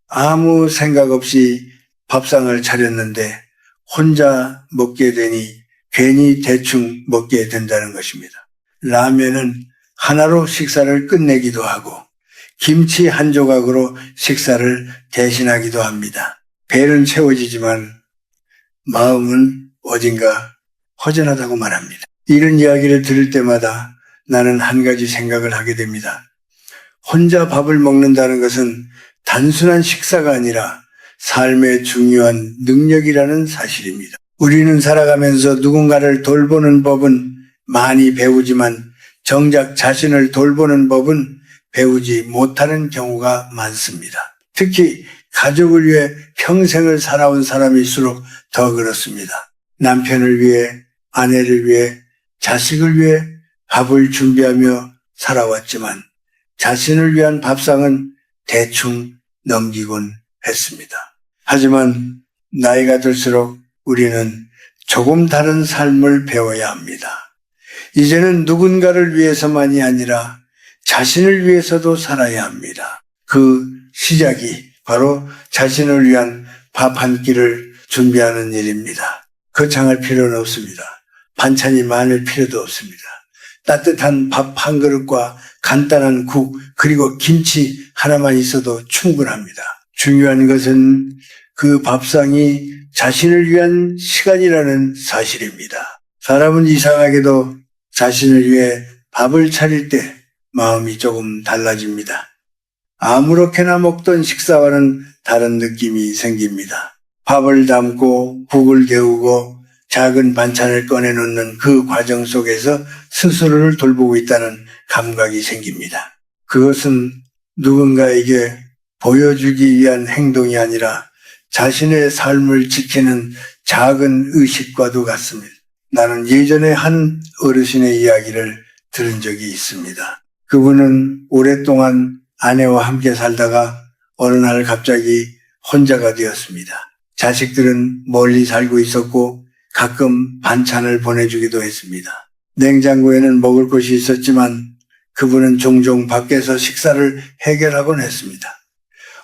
아무 생각 없이 밥상을 차렸는데 혼자 먹게 되니 괜히 대충 먹게 된다는 것입니다. 라면은 하나로 식사를 끝내기도 하고 김치 한 조각으로 식사를 대신하기도 합니다. 배는 채워지지만 마음은 어딘가 허전하다고 말합니다. 이런 이야기를 들을 때마다 나는 한 가지 생각을 하게 됩니다. 혼자 밥을 먹는다는 것은 단순한 식사가 아니라 삶의 중요한 능력이라는 사실입니다. 우리는 살아가면서 누군가를 돌보는 법은 많이 배우지만 정작 자신을 돌보는 법은 배우지 못하는 경우가 많습니다. 특히 가족을 위해 평생을 살아온 사람일수록 더 그렇습니다. 남편을 위해, 아내를 위해, 자식을 위해 밥을 준비하며 살아왔지만 자신을 위한 밥상은 대충 넘기곤 했습니다. 하지만 나이가 들수록 우리는 조금 다른 삶을 배워야 합니다. 이제는 누군가를 위해서만이 아니라 자신을 위해서도 살아야 합니다. 그 시작이 바로 자신을 위한 밥 한 끼를 준비하는 일입니다. 거창할 필요는 없습니다. 반찬이 많을 필요도 없습니다. 따뜻한 밥 한 그릇과 간단한 국 그리고 김치 하나만 있어도 충분합니다. 중요한 것은 그 밥상이 자신을 위한 시간이라는 사실입니다. 사람은 이상하게도 자신을 위해 밥을 차릴 때 마음이 조금 달라집니다. 아무렇게나 먹던 식사와는 다른 느낌이 생깁니다. 밥을 담고 국을 데우고 작은 반찬을 꺼내놓는 그 과정 속에서 스스로를 돌보고 있다는 감각이 생깁니다. 그것은 누군가에게 보여주기 위한 행동이 아니라 자신의 삶을 지키는 작은 의식과도 같습니다. 나는 예전에 한 어르신의 이야기를 들은 적이 있습니다. 그분은 오랫동안 아내와 함께 살다가 어느 날 갑자기 혼자가 되었습니다. 자식들은 멀리 살고 있었고 가끔 반찬을 보내주기도 했습니다. 냉장고에는 먹을 것이 있었지만 그분은 종종 밖에서 식사를 해결하곤 했습니다.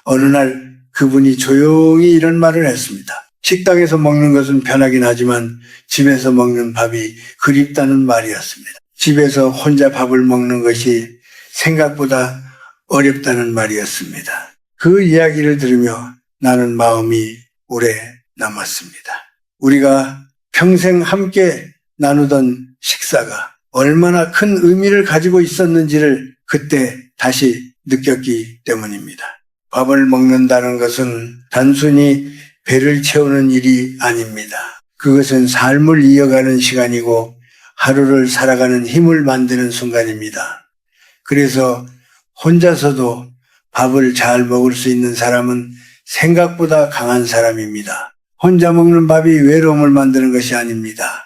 어느 날 그분이 조용히 이런 말을 했습니다. 식당에서 먹는 것은 편하긴 하지만 집에서 먹는 밥이 그립다는 말이었습니다. 집에서 혼자 밥을 먹는 것이 생각보다 어렵다는 말이었습니다. 그 이야기를 들으며 나는 마음이 오래 남았습니다. 우리가 평생 함께 나누던 식사가 얼마나 큰 의미를 가지고 있었는지를 그때 다시 느꼈기 때문입니다. 밥을 먹는다는 것은 단순히 배를 채우는 일이 아닙니다. 그것은 삶을 이어가는 시간이고 하루를 살아가는 힘을 만드는 순간입니다. 그래서 혼자서도 밥을 잘 먹을 수 있는 사람은 생각보다 강한 사람입니다. 혼자 먹는 밥이 외로움을 만드는 것이 아닙니다.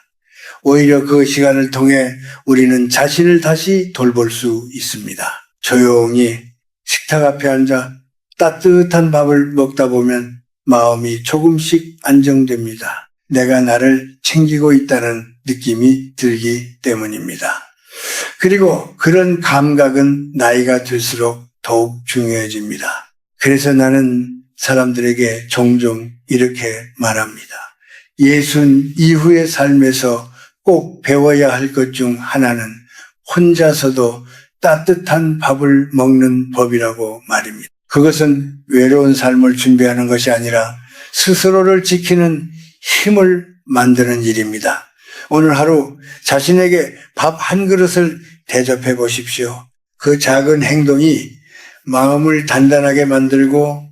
오히려 그 시간을 통해 우리는 자신을 다시 돌볼 수 있습니다. 조용히 식탁 앞에 앉아 따뜻한 밥을 먹다 보면 마음이 조금씩 안정됩니다. 내가 나를 챙기고 있다는 느낌이 들기 때문입니다. 그리고 그런 감각은 나이가 들수록 더욱 중요해집니다. 그래서 나는 사람들에게 종종 이렇게 말합니다. 예순 이후의 삶에서 꼭 배워야 할 것 중 하나는 혼자서도 따뜻한 밥을 먹는 법이라고 말입니다. 그것은 외로운 삶을 준비하는 것이 아니라 스스로를 지키는 힘을 만드는 일입니다. 오늘 하루 자신에게 밥 한 그릇을 대접해 보십시오. 그 작은 행동이 마음을 단단하게 만들고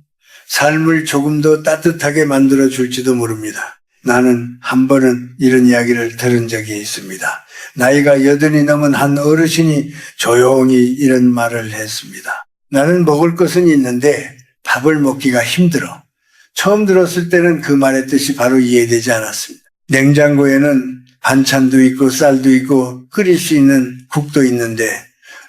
삶을 조금 더 따뜻하게 만들어 줄지도 모릅니다. 나는 한 번은 이런 이야기를 들은 적이 있습니다. 나이가 80이 넘은 한 어르신이 조용히 이런 말을 했습니다. 나는 먹을 것은 있는데 밥을 먹기가 힘들어. 처음 들었을 때는 그 말의 뜻이 바로 이해되지 않았습니다. 냉장고에는 반찬도 있고 쌀도 있고 끓일 수 있는 국도 있는데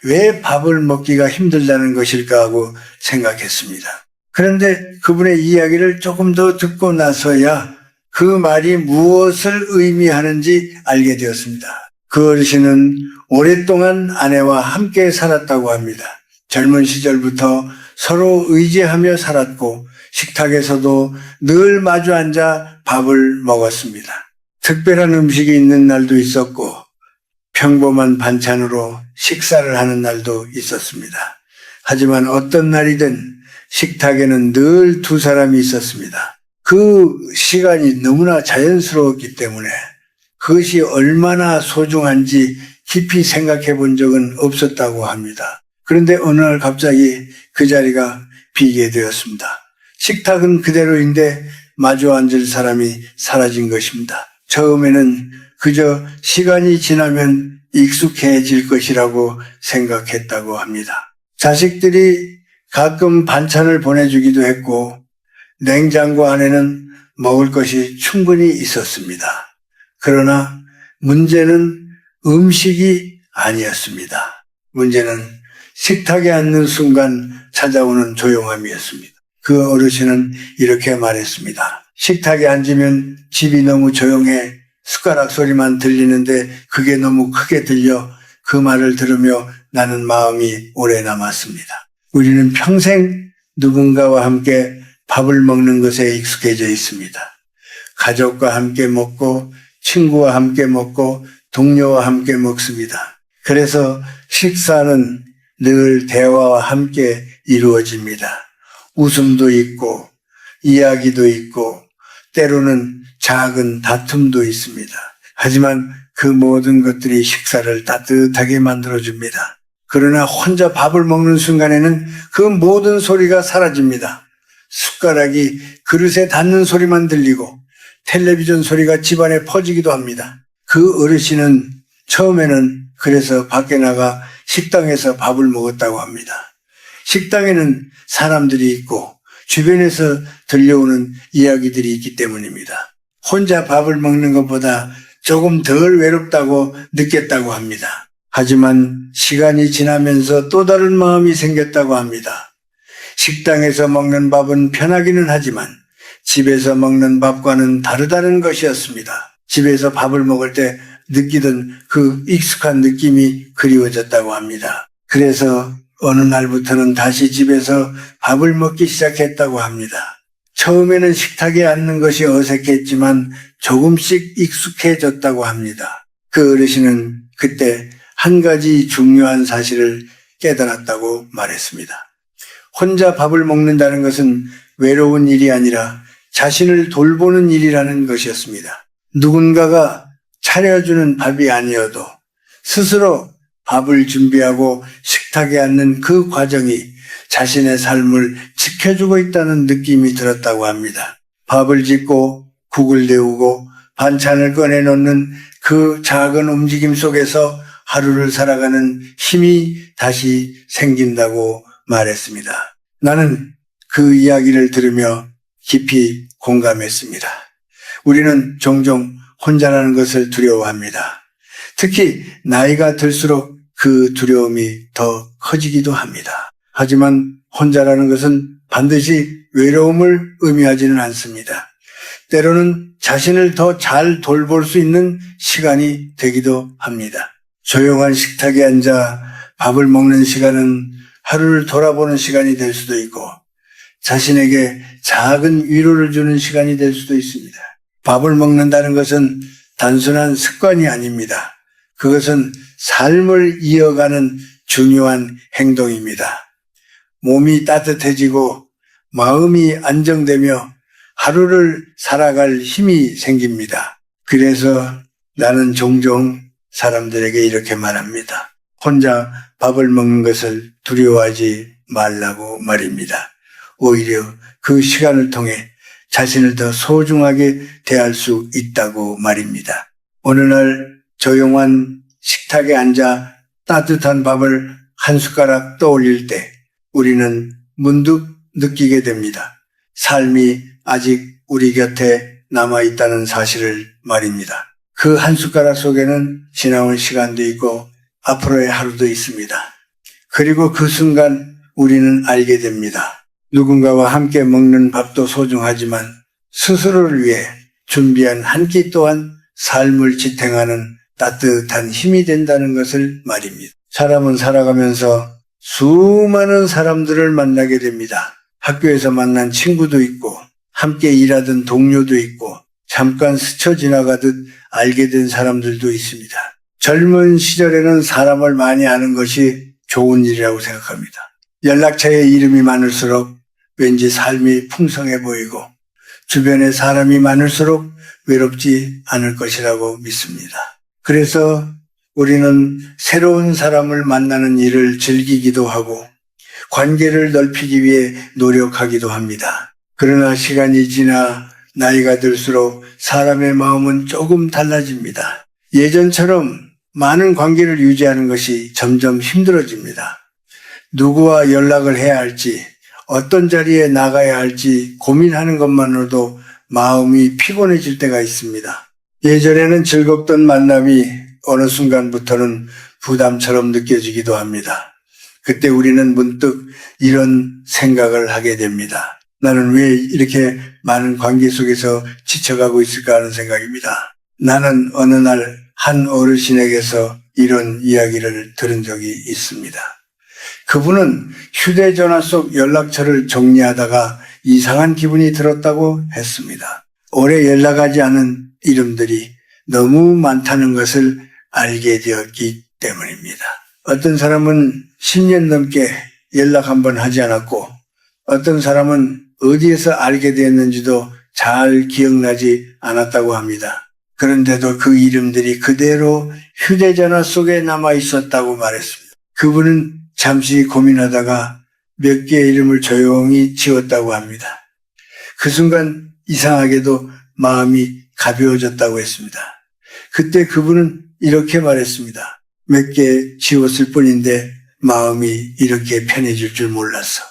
왜 밥을 먹기가 힘들다는 것일까 하고 생각했습니다. 그런데 그분의 이야기를 조금 더 듣고 나서야 그 말이 무엇을 의미하는지 알게 되었습니다. 그 어르신은 오랫동안 아내와 함께 살았다고 합니다. 젊은 시절부터 서로 의지하며 살았고 식탁에서도 늘 마주 앉아 밥을 먹었습니다. 특별한 음식이 있는 날도 있었고 평범한 반찬으로 식사를 하는 날도 있었습니다. 하지만 어떤 날이든 식탁에는 늘 두 사람이 있었습니다. 그 시간이 너무나 자연스러웠기 때문에 그것이 얼마나 소중한지 깊이 생각해 본 적은 없었다고 합니다. 그런데 어느 날 갑자기 그 자리가 비게 되었습니다. 식탁은 그대로인데 마주 앉을 사람이 사라진 것입니다. 처음에는 그저 시간이 지나면 익숙해질 것이라고 생각했다고 합니다. 자식들이 가끔 반찬을 보내주기도 했고 냉장고 안에는 먹을 것이 충분히 있었습니다. 그러나 문제는 음식이 아니었습니다. 문제는 식탁에 앉는 순간 찾아오는 조용함이었습니다. 그 어르신은 이렇게 말했습니다. 식탁에 앉으면 집이 너무 조용해 숟가락 소리만 들리는데 그게 너무 크게 들려 그 말을 들으며 나는 마음이 오래 남았습니다. 우리는 평생 누군가와 함께 밥을 먹는 것에 익숙해져 있습니다. 가족과 함께 먹고 친구와 함께 먹고 동료와 함께 먹습니다. 그래서 식사는 늘 대화와 함께 이루어집니다. 웃음도 있고 이야기도 있고 때로는 작은 다툼도 있습니다. 하지만 그 모든 것들이 식사를 따뜻하게 만들어줍니다. 그러나 혼자 밥을 먹는 순간에는 그 모든 소리가 사라집니다. 숟가락이 그릇에 닿는 소리만 들리고 텔레비전 소리가 집안에 퍼지기도 합니다. 그 어르신은 처음에는 그래서 밖에 나가 식당에서 밥을 먹었다고 합니다. 식당에는 사람들이 있고 주변에서 들려오는 이야기들이 있기 때문입니다. 혼자 밥을 먹는 것보다 조금 덜 외롭다고 느꼈다고 합니다. 하지만 시간이 지나면서 또 다른 마음이 생겼다고 합니다. 식당에서 먹는 밥은 편하기는 하지만 집에서 먹는 밥과는 다르다는 것이었습니다. 집에서 밥을 먹을 때 느끼던 그 익숙한 느낌이 그리워졌다고 합니다. 그래서 어느 날부터는 다시 집에서 밥을 먹기 시작했다고 합니다. 처음에는 식탁에 앉는 것이 어색했지만 조금씩 익숙해졌다고 합니다. 그 어르신은 그때 한 가지 중요한 사실을 깨달았다고 말했습니다. 혼자 밥을 먹는다는 것은 외로운 일이 아니라 자신을 돌보는 일이라는 것이었습니다. 누군가가 차려주는 밥이 아니어도 스스로 밥을 준비하고 식탁에 앉는 그 과정이 자신의 삶을 지켜주고 있다는 느낌이 들었다고 합니다. 밥을 짓고 국을 데우고 반찬을 꺼내놓는 그 작은 움직임 속에서 하루를 살아가는 힘이 다시 생긴다고 말했습니다. 나는 그 이야기를 들으며 깊이 공감했습니다. 우리는 종종 혼자라는 것을 두려워합니다. 특히 나이가 들수록 그 두려움이 더 커지기도 합니다. 하지만 혼자라는 것은 반드시 외로움을 의미하지는 않습니다. 때로는 자신을 더 잘 돌볼 수 있는 시간이 되기도 합니다. 조용한 식탁에 앉아 밥을 먹는 시간은 하루를 돌아보는 시간이 될 수도 있고 자신에게 작은 위로를 주는 시간이 될 수도 있습니다. 밥을 먹는다는 것은 단순한 습관이 아닙니다. 그것은 삶을 이어가는 중요한 행동입니다. 몸이 따뜻해지고 마음이 안정되며 하루를 살아갈 힘이 생깁니다. 그래서 나는 종종 사람들에게 이렇게 말합니다. 혼자 밥을 먹는 것을 두려워하지 말라고 말입니다. 오히려 그 시간을 통해 자신을 더 소중하게 대할 수 있다고 말입니다. 어느 날 조용한 식탁에 앉아 따뜻한 밥을 한 숟가락 떠올릴 때 우리는 문득 느끼게 됩니다. 삶이 아직 우리 곁에 남아있다는 사실을 말입니다. 그 한 숟가락 속에는 지나온 시간도 있고 앞으로의 하루도 있습니다. 그리고 그 순간 우리는 알게 됩니다. 누군가와 함께 먹는 밥도 소중하지만 스스로를 위해 준비한 한 끼 또한 삶을 지탱하는 따뜻한 힘이 된다는 것을 말입니다. 사람은 살아가면서 수많은 사람들을 만나게 됩니다. 학교에서 만난 친구도 있고 함께 일하던 동료도 있고 잠깐 스쳐 지나가듯 알게 된 사람들도 있습니다. 젊은 시절에는 사람을 많이 아는 것이 좋은 일이라고 생각합니다. 연락처에 이름이 많을수록 왠지 삶이 풍성해 보이고 주변에 사람이 많을수록 외롭지 않을 것이라고 믿습니다. 그래서 우리는 새로운 사람을 만나는 일을 즐기기도 하고 관계를 넓히기 위해 노력하기도 합니다. 그러나 시간이 지나 나이가 들수록 사람의 마음은 조금 달라집니다. 예전처럼 많은 관계를 유지하는 것이 점점 힘들어집니다. 누구와 연락을 해야 할지, 어떤 자리에 나가야 할지 고민하는 것만으로도 마음이 피곤해질 때가 있습니다. 예전에는 즐겁던 만남이 어느 순간부터는 부담처럼 느껴지기도 합니다. 그때 우리는 문득 이런 생각을 하게 됩니다. 나는 왜 이렇게 많은 관계 속에서 지쳐가고 있을까 하는 생각입니다. 나는 어느 날 한 어르신에게서 이런 이야기를 들은 적이 있습니다. 그분은 휴대전화 속 연락처를 정리하다가 이상한 기분이 들었다고 했습니다. 오래 연락하지 않은 이름들이 너무 많다는 것을 알게 되었기 때문입니다. 어떤 사람은 10년 넘게 연락 한 번 하지 않았고 어떤 사람은 어디에서 알게 되었는지도 잘 기억나지 않았다고 합니다. 그런데도 그 이름들이 그대로 휴대전화 속에 남아 있었다고 말했습니다. 그분은 잠시 고민하다가 몇 개의 이름을 조용히 지웠다고 합니다. 그 순간 이상하게도 마음이 가벼워졌다고 했습니다. 그때 그분은 이렇게 말했습니다. 몇 개 지웠을 뿐인데 마음이 이렇게 편해질 줄 몰랐어.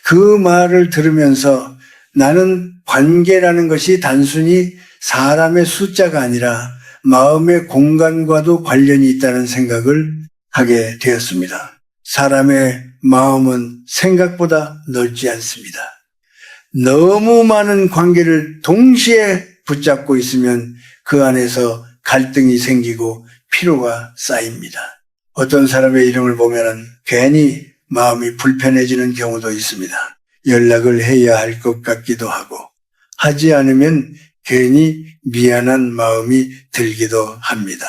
그 말을 들으면서 나는 관계라는 것이 단순히 사람의 숫자가 아니라 마음의 공간과도 관련이 있다는 생각을 하게 되었습니다. 사람의 마음은 생각보다 넓지 않습니다. 너무 많은 관계를 동시에 붙잡고 있으면 그 안에서 갈등이 생기고 피로가 쌓입니다. 어떤 사람의 이름을 보면 괜히 마음이 불편해지는 경우도 있습니다. 연락을 해야 할 것 같기도 하고 하지 않으면 괜히 미안한 마음이 들기도 합니다.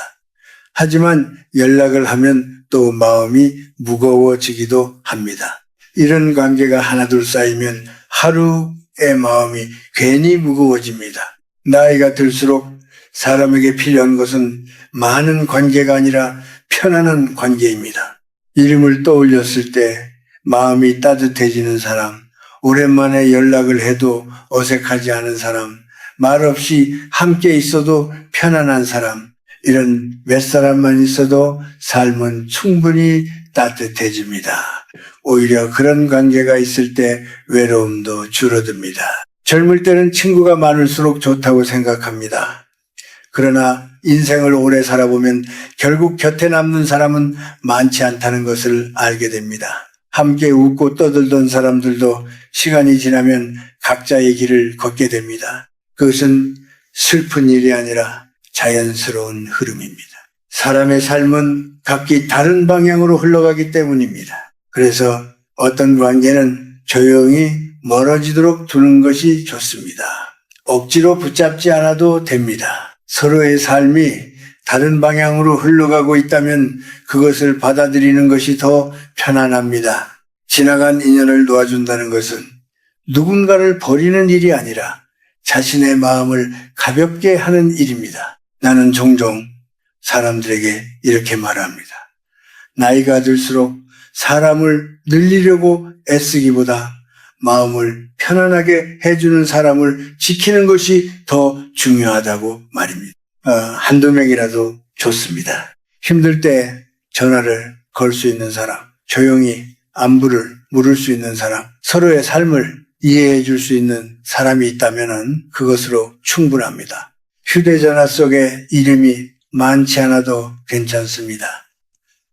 하지만 연락을 하면 또 마음이 무거워지기도 합니다. 이런 관계가 하나둘 쌓이면 하루의 마음이 괜히 무거워집니다. 나이가 들수록 사람에게 필요한 것은 많은 관계가 아니라 편안한 관계입니다. 이름을 떠올렸을 때 마음이 따뜻해지는 사람, 오랜만에 연락을 해도 어색하지 않은 사람, 말없이 함께 있어도 편안한 사람, 이런 몇 사람만 있어도 삶은 충분히 따뜻해집니다. 오히려 그런 관계가 있을 때 외로움도 줄어듭니다. 젊을 때는 친구가 많을수록 좋다고 생각합니다. 그러나 인생을 오래 살아보면 결국 곁에 남는 사람은 많지 않다는 것을 알게 됩니다. 함께 웃고 떠들던 사람들도 시간이 지나면 각자의 길을 걷게 됩니다. 그것은 슬픈 일이 아니라 자연스러운 흐름입니다. 사람의 삶은 각기 다른 방향으로 흘러가기 때문입니다. 그래서 어떤 관계는 조용히 멀어지도록 두는 것이 좋습니다. 억지로 붙잡지 않아도 됩니다. 서로의 삶이 다른 방향으로 흘러가고 있다면 그것을 받아들이는 것이 더 편안합니다. 지나간 인연을 놓아준다는 것은 누군가를 버리는 일이 아니라 자신의 마음을 가볍게 하는 일입니다. 나는 종종 사람들에게 이렇게 말합니다. 나이가 들수록 사람을 늘리려고 애쓰기보다 마음을 편안하게 해주는 사람을 지키는 것이 더 중요하다고 말입니다. 한두 명이라도 좋습니다. 힘들 때 전화를 걸 수 있는 사람, 조용히 안부를 물을 수 있는 사람, 서로의 삶을 이해해 줄 수 있는 사람이 있다면 그것으로 충분합니다. 휴대전화 속에 이름이 많지 않아도 괜찮습니다.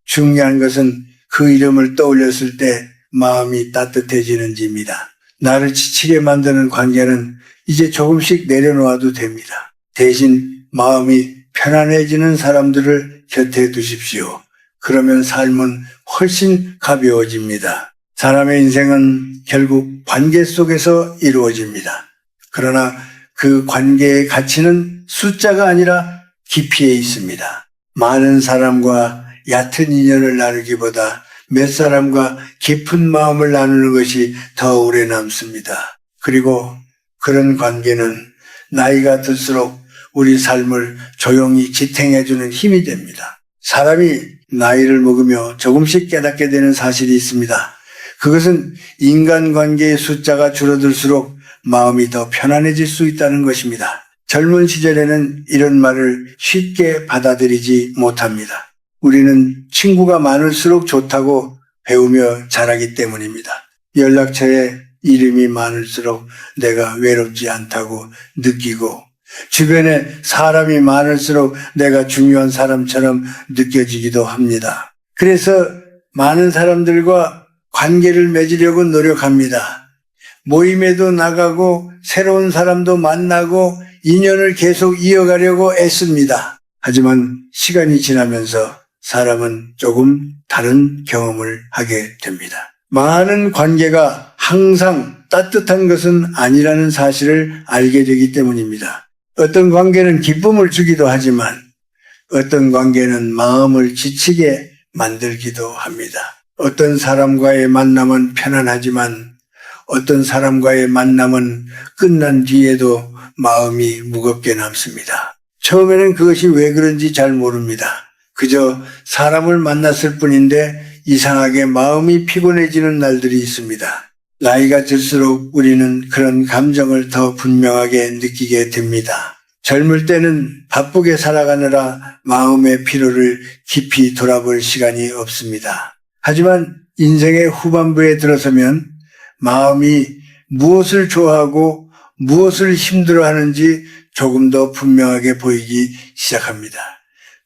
중요한 것은 그 이름을 떠올렸을 때 마음이 따뜻해지는지입니다. 나를 지치게 만드는 관계는 이제 조금씩 내려놓아도 됩니다. 대신 마음이 편안해지는 사람들을 곁에 두십시오. 그러면 삶은 훨씬 가벼워집니다. 사람의 인생은 결국 관계 속에서 이루어집니다. 그러나 그 관계의 가치는 숫자가 아니라 깊이에 있습니다. 많은 사람과 얕은 인연을 나누기보다 몇 사람과 깊은 마음을 나누는 것이 더 오래 남습니다. 그리고 그런 관계는 나이가 들수록 우리 삶을 조용히 지탱해주는 힘이 됩니다. 사람이 나이를 먹으며 조금씩 깨닫게 되는 사실이 있습니다. 그것은 인간관계의 숫자가 줄어들수록 마음이 더 편안해질 수 있다는 것입니다. 젊은 시절에는 이런 말을 쉽게 받아들이지 못합니다. 우리는 친구가 많을수록 좋다고 배우며 자라기 때문입니다. 연락처에 이름이 많을수록 내가 외롭지 않다고 느끼고 주변에 사람이 많을수록 내가 중요한 사람처럼 느껴지기도 합니다. 그래서 많은 사람들과 관계를 맺으려고 노력합니다. 모임에도 나가고 새로운 사람도 만나고 인연을 계속 이어가려고 애씁니다. 하지만 시간이 지나면서 사람은 조금 다른 경험을 하게 됩니다. 많은 관계가 항상 따뜻한 것은 아니라는 사실을 알게 되기 때문입니다. 어떤 관계는 기쁨을 주기도 하지만 어떤 관계는 마음을 지치게 만들기도 합니다. 어떤 사람과의 만남은 편안하지만 어떤 사람과의 만남은 끝난 뒤에도 마음이 무겁게 남습니다. 처음에는 그것이 왜 그런지 잘 모릅니다. 그저 사람을 만났을 뿐인데 이상하게 마음이 피곤해지는 날들이 있습니다. 나이가 들수록 우리는 그런 감정을 더 분명하게 느끼게 됩니다. 젊을 때는 바쁘게 살아가느라 마음의 피로를 깊이 돌아볼 시간이 없습니다. 하지만 인생의 후반부에 들어서면 마음이 무엇을 좋아하고 무엇을 힘들어하는지 조금 더 분명하게 보이기 시작합니다.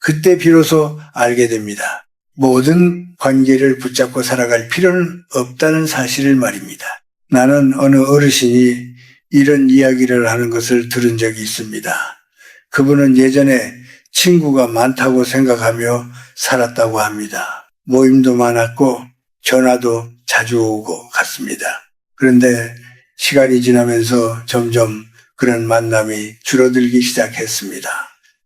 그때 비로소 알게 됩니다. 모든 관계를 붙잡고 살아갈 필요는 없다는 사실을 말입니다. 나는 어느 어르신이 이런 이야기를 하는 것을 들은 적이 있습니다. 그분은 예전에 친구가 많다고 생각하며 살았다고 합니다. 모임도 많았고 전화도 자주 오고 갔습니다. 그런데 시간이 지나면서 점점 그런 만남이 줄어들기 시작했습니다.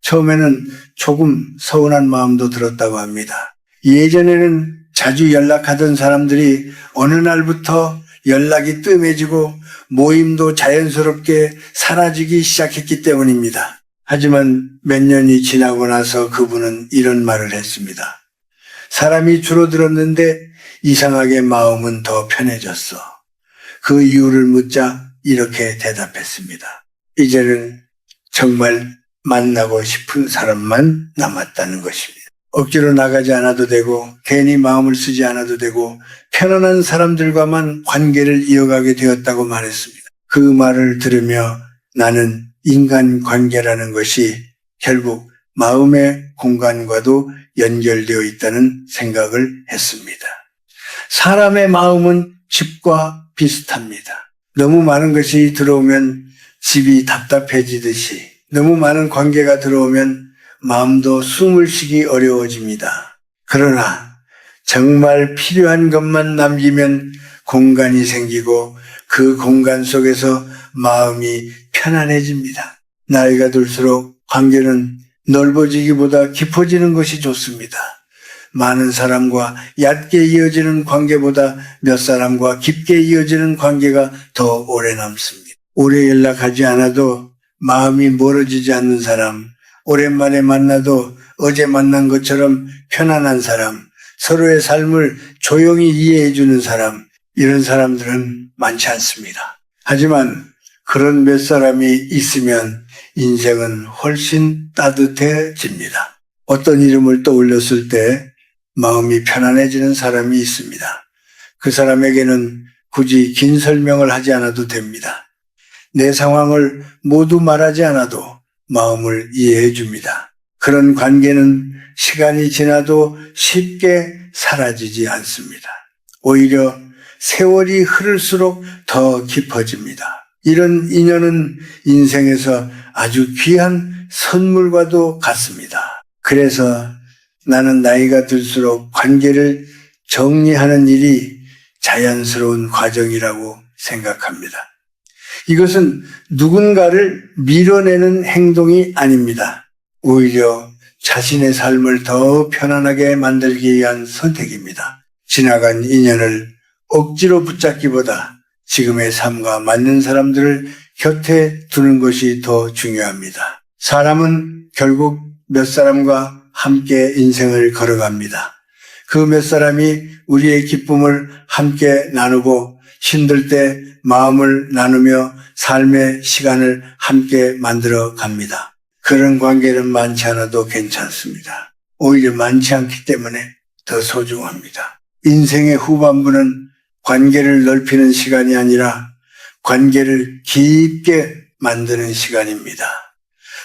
처음에는 조금 서운한 마음도 들었다고 합니다. 예전에는 자주 연락하던 사람들이 어느 날부터 연락이 뜸해지고 모임도 자연스럽게 사라지기 시작했기 때문입니다. 하지만 몇 년이 지나고 나서 그분은 이런 말을 했습니다. 사람이 줄어들었는데 이상하게 마음은 더 편해졌어. 그 이유를 묻자 이렇게 대답했습니다. 이제는 정말 만나고 싶은 사람만 남았다는 것입니다. 억지로 나가지 않아도 되고 괜히 마음을 쓰지 않아도 되고 편안한 사람들과만 관계를 이어가게 되었다고 말했습니다. 그 말을 들으며 나는 인간관계라는 것이 결국 마음의 공간과도 연결되어 있다는 생각을 했습니다. 사람의 마음은 집과 비슷합니다. 너무 많은 것이 들어오면 집이 답답해지듯이 너무 많은 관계가 들어오면 마음도 숨을 쉬기 어려워집니다. 그러나 정말 필요한 것만 남기면 공간이 생기고 그 공간 속에서 마음이 편안해집니다. 나이가 들수록 관계는 넓어지기보다 깊어지는 것이 좋습니다. 많은 사람과 얕게 이어지는 관계보다 몇 사람과 깊게 이어지는 관계가 더 오래 남습니다. 오래 연락하지 않아도 마음이 멀어지지 않는 사람, 오랜만에 만나도 어제 만난 것처럼 편안한 사람, 서로의 삶을 조용히 이해해 주는 사람, 이런 사람들은 많지 않습니다. 하지만 그런 몇 사람이 있으면 인생은 훨씬 따뜻해집니다. 어떤 이름을 떠올렸을 때 마음이 편안해지는 사람이 있습니다. 그 사람에게는 굳이 긴 설명을 하지 않아도 됩니다. 내 상황을 모두 말하지 않아도 마음을 이해해 줍니다. 그런 관계는 시간이 지나도 쉽게 사라지지 않습니다. 오히려 세월이 흐를수록 더 깊어집니다. 이런 인연은 인생에서 아주 귀한 선물과도 같습니다. 그래서 나는 나이가 들수록 관계를 정리하는 일이 자연스러운 과정이라고 생각합니다. 이것은 누군가를 밀어내는 행동이 아닙니다. 오히려 자신의 삶을 더 편안하게 만들기 위한 선택입니다. 지나간 인연을 억지로 붙잡기보다 지금의 삶과 맞는 사람들을 곁에 두는 것이 더 중요합니다. 사람은 결국 몇 사람과 함께 인생을 걸어갑니다. 그 몇 사람이 우리의 기쁨을 함께 나누고 힘들 때 마음을 나누며 삶의 시간을 함께 만들어 갑니다. 그런 관계는 많지 않아도 괜찮습니다. 오히려 많지 않기 때문에 더 소중합니다. 인생의 후반부는 관계를 넓히는 시간이 아니라 관계를 깊게 만드는 시간입니다.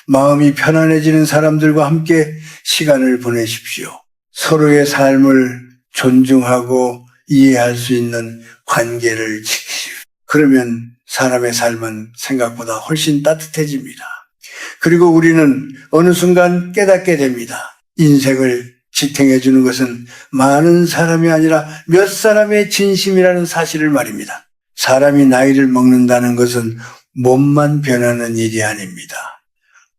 마음이 편안해지는 사람들과 함께 시간을 보내십시오. 서로의 삶을 존중하고 이해할 수 있는 관계를 지키십시오. 그러면 사람의 삶은 생각보다 훨씬 따뜻해집니다. 그리고 우리는 어느 순간 깨닫게 됩니다. 인생을 지탱해 주는 것은 많은 사람이 아니라 몇 사람의 진심이라는 사실을 말입니다. 사람이 나이를 먹는다는 것은 몸만 변하는 일이 아닙니다.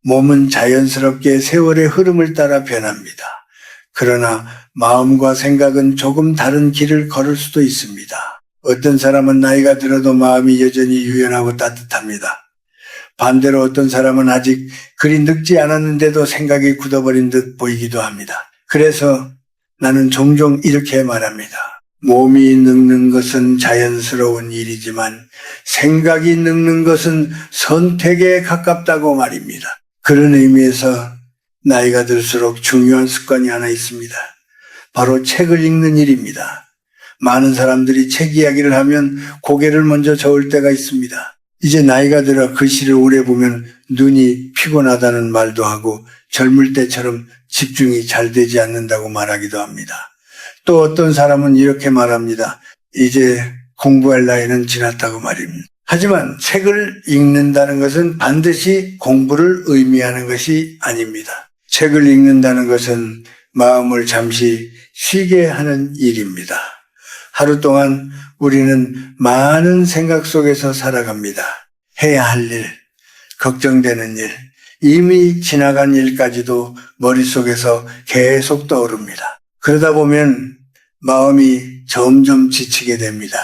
몸은 자연스럽게 세월의 흐름을 따라 변합니다. 그러나 마음과 생각은 조금 다른 길을 걸을 수도 있습니다. 어떤 사람은 나이가 들어도 마음이 여전히 유연하고 따뜻합니다. 반대로 어떤 사람은 아직 그리 늙지 않았는데도 생각이 굳어버린 듯 보이기도 합니다. 그래서 나는 종종 이렇게 말합니다. 몸이 늙는 것은 자연스러운 일이지만 생각이 늙는 것은 선택에 가깝다고 말입니다. 그런 의미에서 나이가 들수록 중요한 습관이 하나 있습니다. 바로 책을 읽는 일입니다. 많은 사람들이 책 이야기를 하면 고개를 먼저 저을 때가 있습니다. 이제 나이가 들어 글씨를 오래 보면 눈이 피곤하다는 말도 하고 젊을 때처럼 집중이 잘 되지 않는다고 말하기도 합니다. 또 어떤 사람은 이렇게 말합니다. 이제 공부할 나이는 지났다고 말입니다. 하지만 책을 읽는다는 것은 반드시 공부를 의미하는 것이 아닙니다. 책을 읽는다는 것은 마음을 잠시 쉬게 하는 일입니다. 하루 동안 우리는 많은 생각 속에서 살아갑니다. 해야 할 일, 걱정되는 일, 이미 지나간 일까지도 머릿속에서 계속 떠오릅니다. 그러다 보면 마음이 점점 지치게 됩니다.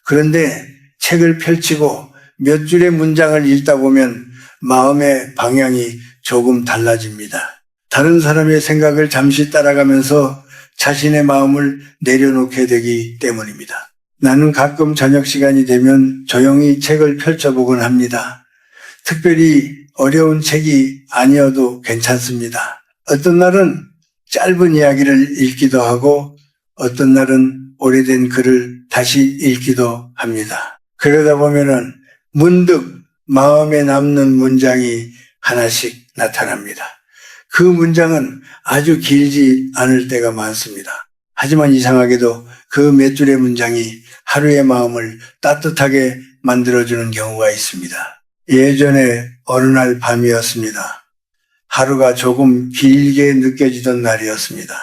그런데 책을 펼치고 몇 줄의 문장을 읽다 보면 마음의 방향이 조금 달라집니다. 다른 사람의 생각을 잠시 따라가면서 자신의 마음을 내려놓게 되기 때문입니다. 나는 가끔 저녁 시간이 되면 조용히 책을 펼쳐보곤 합니다. 특별히 어려운 책이 아니어도 괜찮습니다. 어떤 날은 짧은 이야기를 읽기도 하고 어떤 날은 오래된 글을 다시 읽기도 합니다. 그러다 보면은 문득 마음에 남는 문장이 하나씩 나타납니다. 그 문장은 아주 길지 않을 때가 많습니다. 하지만 이상하게도 그 몇 줄의 문장이 하루의 마음을 따뜻하게 만들어주는 경우가 있습니다. 예전에 어느 날 밤이었습니다. 하루가 조금 길게 느껴지던 날이었습니다.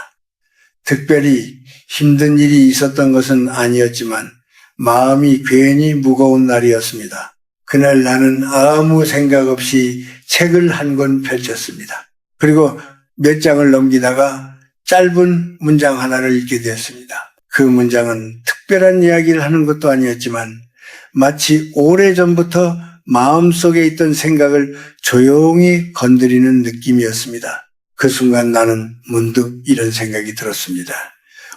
특별히 힘든 일이 있었던 것은 아니었지만 마음이 괜히 무거운 날이었습니다. 그날 나는 아무 생각 없이 책을 한 권 펼쳤습니다. 그리고 몇 장을 넘기다가 짧은 문장 하나를 읽게 되었습니다. 그 문장은 특별한 이야기를 하는 것도 아니었지만 마치 오래전부터 마음속에 있던 생각을 조용히 건드리는 느낌이었습니다. 그 순간 나는 문득 이런 생각이 들었습니다.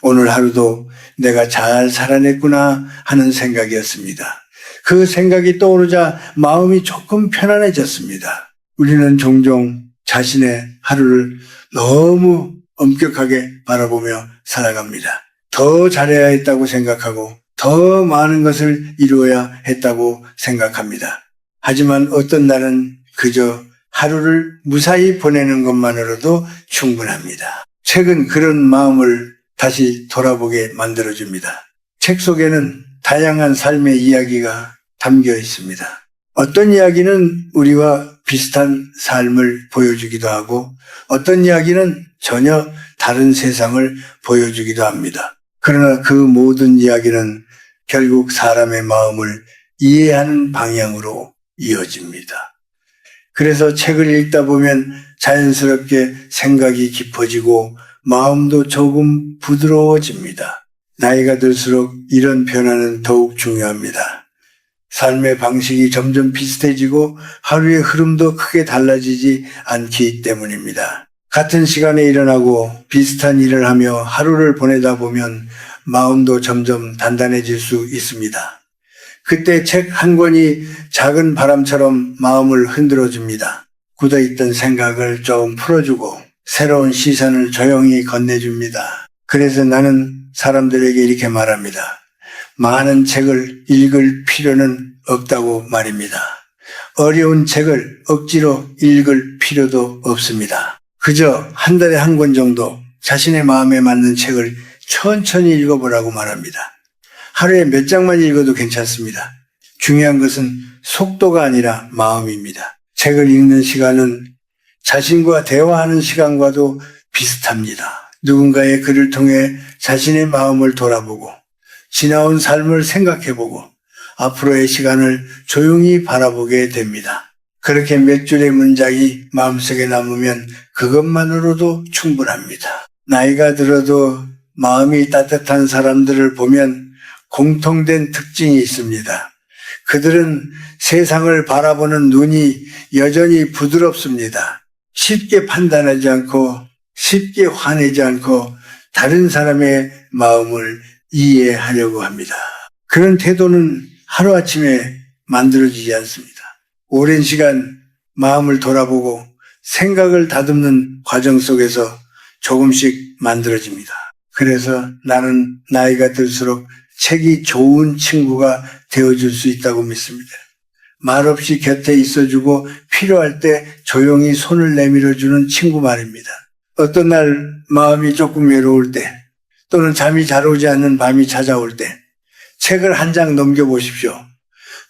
오늘 하루도 내가 잘 살아냈구나 하는 생각이었습니다. 그 생각이 떠오르자 마음이 조금 편안해졌습니다. 우리는 종종 자신의 하루를 너무 엄격하게 바라보며 살아갑니다. 더 잘해야 했다고 생각하고 더 많은 것을 이루어야 했다고 생각합니다. 하지만 어떤 날은 그저 하루를 무사히 보내는 것만으로도 충분합니다. 책은 그런 마음을 다시 돌아보게 만들어줍니다. 책 속에는 다양한 삶의 이야기가 담겨 있습니다. 어떤 이야기는 우리와 비슷한 삶을 보여주기도 하고 어떤 이야기는 전혀 다른 세상을 보여주기도 합니다. 그러나 그 모든 이야기는 결국 사람의 마음을 이해하는 방향으로 이어집니다. 그래서 책을 읽다 보면 자연스럽게 생각이 깊어지고 마음도 조금 부드러워집니다. 나이가 들수록 이런 변화는 더욱 중요합니다. 삶의 방식이 점점 비슷해지고 하루의 흐름도 크게 달라지지 않기 때문입니다. 같은 시간에 일어나고 비슷한 일을 하며 하루를 보내다 보면 마음도 점점 단단해질 수 있습니다. 그때 책 한 권이 작은 바람처럼 마음을 흔들어줍니다. 굳어있던 생각을 좀 풀어주고 새로운 시선을 조용히 건네줍니다. 그래서 나는 사람들에게 이렇게 말합니다. 많은 책을 읽을 필요는 없다고 말입니다. 어려운 책을 억지로 읽을 필요도 없습니다. 그저 한 달에 한 권 정도 자신의 마음에 맞는 책을 천천히 읽어보라고 말합니다. 하루에 몇 장만 읽어도 괜찮습니다. 중요한 것은 속도가 아니라 마음입니다. 책을 읽는 시간은 자신과 대화하는 시간과도 비슷합니다. 누군가의 글을 통해 자신의 마음을 돌아보고 지나온 삶을 생각해보고 앞으로의 시간을 조용히 바라보게 됩니다. 그렇게 몇 줄의 문장이 마음속에 남으면 그것만으로도 충분합니다. 나이가 들어도 마음이 따뜻한 사람들을 보면 공통된 특징이 있습니다. 그들은 세상을 바라보는 눈이 여전히 부드럽습니다. 쉽게 판단하지 않고 쉽게 화내지 않고 다른 사람의 마음을 이해하려고 합니다. 그런 태도는 하루아침에 만들어지지 않습니다. 오랜 시간 마음을 돌아보고 생각을 다듬는 과정 속에서 조금씩 만들어집니다. 그래서 나는 나이가 들수록 책이 좋은 친구가 되어줄 수 있다고 믿습니다. 말없이 곁에 있어주고 필요할 때 조용히 손을 내밀어주는 친구 말입니다. 어떤 날 마음이 조금 외로울 때 또는 잠이 잘 오지 않는 밤이 찾아올 때 책을 한 장 넘겨보십시오.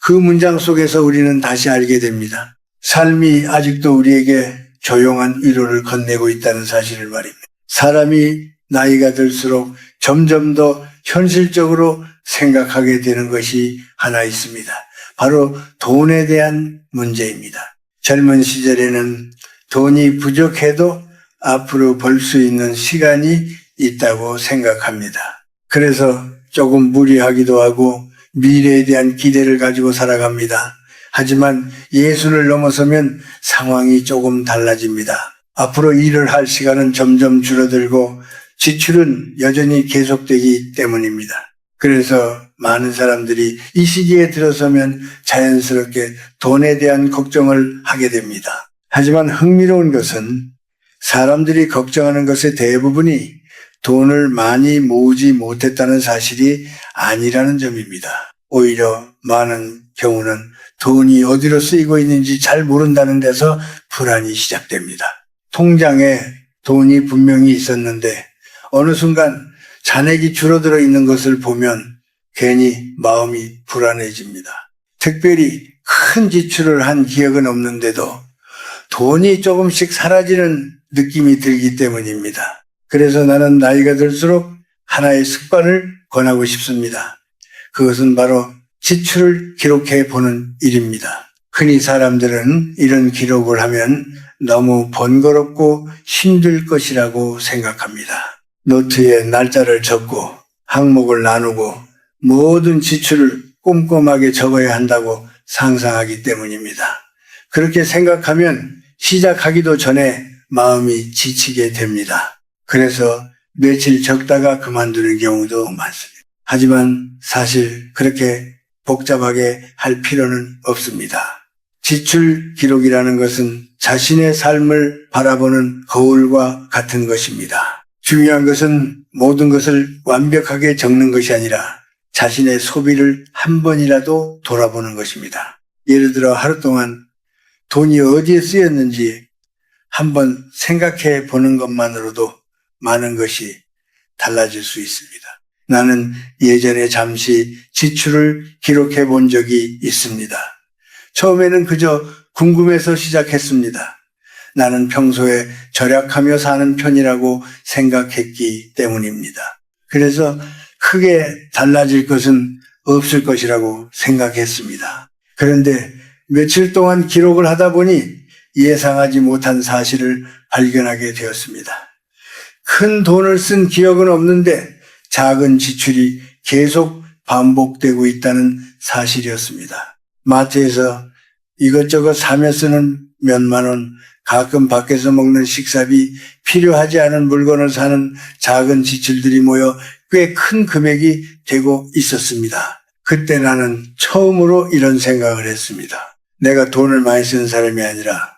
그 문장 속에서 우리는 다시 알게 됩니다. 삶이 아직도 우리에게 조용한 위로를 건네고 있다는 사실을 말입니다. 사람이 나이가 들수록 점점 더 현실적으로 생각하게 되는 것이 하나 있습니다. 바로 돈에 대한 문제입니다. 젊은 시절에는 돈이 부족해도 앞으로 벌 수 있는 시간이 있다고 생각합니다. 그래서 조금 무리하기도 하고 미래에 대한 기대를 가지고 살아갑니다. 하지만 예수를 넘어서면 상황이 조금 달라집니다. 앞으로 일을 할 시간은 점점 줄어들고 지출은 여전히 계속되기 때문입니다. 그래서 많은 사람들이 이 시기에 들어서면 자연스럽게 돈에 대한 걱정을 하게 됩니다. 하지만 흥미로운 것은 사람들이 걱정하는 것의 대부분이 돈을 많이 모으지 못했다는 사실이 아니라는 점입니다. 오히려 많은 경우는 돈이 어디로 쓰이고 있는지 잘 모른다는 데서 불안이 시작됩니다. 통장에 돈이 분명히 있었는데 어느 순간 잔액이 줄어들어 있는 것을 보면 괜히 마음이 불안해집니다. 특별히 큰 지출을 한 기억은 없는데도 돈이 조금씩 사라지는 느낌이 들기 때문입니다. 그래서 나는 나이가 들수록 하나의 습관을 권하고 싶습니다. 그것은 바로 지출을 기록해 보는 일입니다. 흔히 사람들은 이런 기록을 하면 너무 번거롭고 힘들 것이라고 생각합니다. 노트에 날짜를 적고 항목을 나누고 모든 지출을 꼼꼼하게 적어야 한다고 상상하기 때문입니다. 그렇게 생각하면 시작하기도 전에 마음이 지치게 됩니다. 그래서 며칠 적다가 그만두는 경우도 많습니다. 하지만 사실 그렇게 복잡하게 할 필요는 없습니다. 지출 기록이라는 것은 자신의 삶을 바라보는 거울과 같은 것입니다. 중요한 것은 모든 것을 완벽하게 적는 것이 아니라 자신의 소비를 한 번이라도 돌아보는 것입니다. 예를 들어 하루 동안 돈이 어디에 쓰였는지 한번 생각해 보는 것만으로도 많은 것이 달라질 수 있습니다. 나는 예전에 잠시 지출을 기록해 본 적이 있습니다. 처음에는 그저 궁금해서 시작했습니다. 나는 평소에 절약하며 사는 편이라고 생각했기 때문입니다. 그래서 크게 달라질 것은 없을 것이라고 생각했습니다. 그런데 며칠 동안 기록을 하다 보니 예상하지 못한 사실을 발견하게 되었습니다. 큰 돈을 쓴 기억은 없는데 작은 지출이 계속 반복되고 있다는 사실이었습니다. 마트에서 이것저것 사며 쓰는 몇만 원, 가끔 밖에서 먹는 식사비, 필요하지 않은 물건을 사는 작은 지출들이 모여 꽤 큰 금액이 되고 있었습니다. 그때 나는 처음으로 이런 생각을 했습니다. 내가 돈을 많이 쓰는 사람이 아니라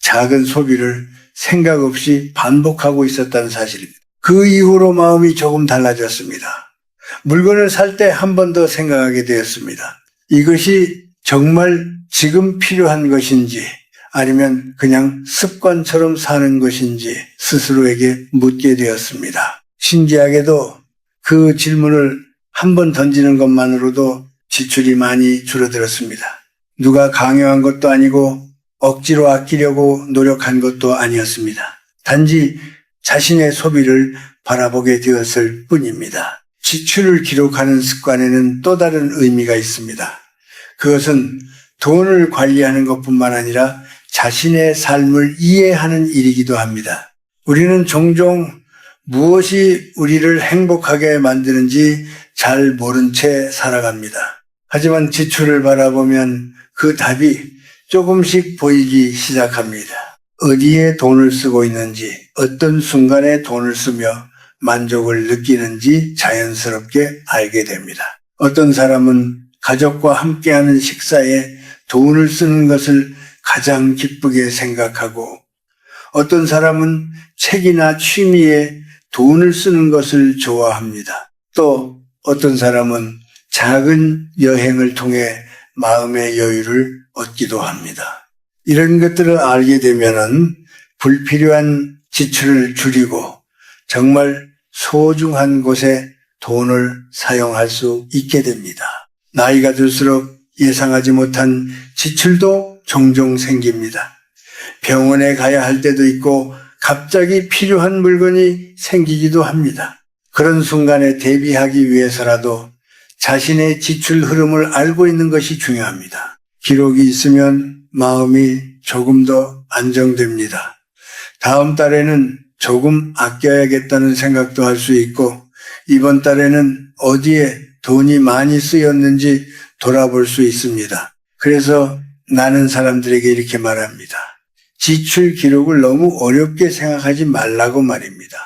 작은 소비를 생각 없이 반복하고 있었다는 사실입니다. 그 이후로 마음이 조금 달라졌습니다. 물건을 살 때 한 번 더 생각하게 되었습니다. 이것이 정말 지금 필요한 것인지 아니면 그냥 습관처럼 사는 것인지 스스로에게 묻게 되었습니다. 신기하게도 그 질문을 한 번 던지는 것만으로도 지출이 많이 줄어들었습니다. 누가 강요한 것도 아니고 억지로 아끼려고 노력한 것도 아니었습니다. 단지 자신의 소비를 바라보게 되었을 뿐입니다. 지출을 기록하는 습관에는 또 다른 의미가 있습니다. 그것은 돈을 관리하는 것뿐만 아니라 자신의 삶을 이해하는 일이기도 합니다. 우리는 종종 무엇이 우리를 행복하게 만드는지 잘 모른 채 살아갑니다. 하지만 지출을 바라보면 그 답이 조금씩 보이기 시작합니다. 어디에 돈을 쓰고 있는지, 어떤 순간에 돈을 쓰며 만족을 느끼는지 자연스럽게 알게 됩니다. 어떤 사람은 가족과 함께하는 식사에 돈을 쓰는 것을 가장 기쁘게 생각하고 어떤 사람은 책이나 취미에 돈을 쓰는 것을 좋아합니다. 또 어떤 사람은 작은 여행을 통해 마음의 여유를 얻기도 합니다. 이런 것들을 알게 되면은 불필요한 지출을 줄이고 정말 소중한 곳에 돈을 사용할 수 있게 됩니다. 나이가 들수록 예상하지 못한 지출도 종종 생깁니다. 병원에 가야 할 때도 있고 갑자기 필요한 물건이 생기기도 합니다. 그런 순간에 대비하기 위해서라도 자신의 지출 흐름을 알고 있는 것이 중요합니다. 기록이 있으면 마음이 조금 더 안정됩니다. 다음 달에는 조금 아껴야겠다는 생각도 할 수 있고 이번 달에는 어디에 돈이 많이 쓰였는지 돌아볼 수 있습니다. 그래서 나는 사람들에게 이렇게 말합니다. 지출 기록을 너무 어렵게 생각하지 말라고 말입니다.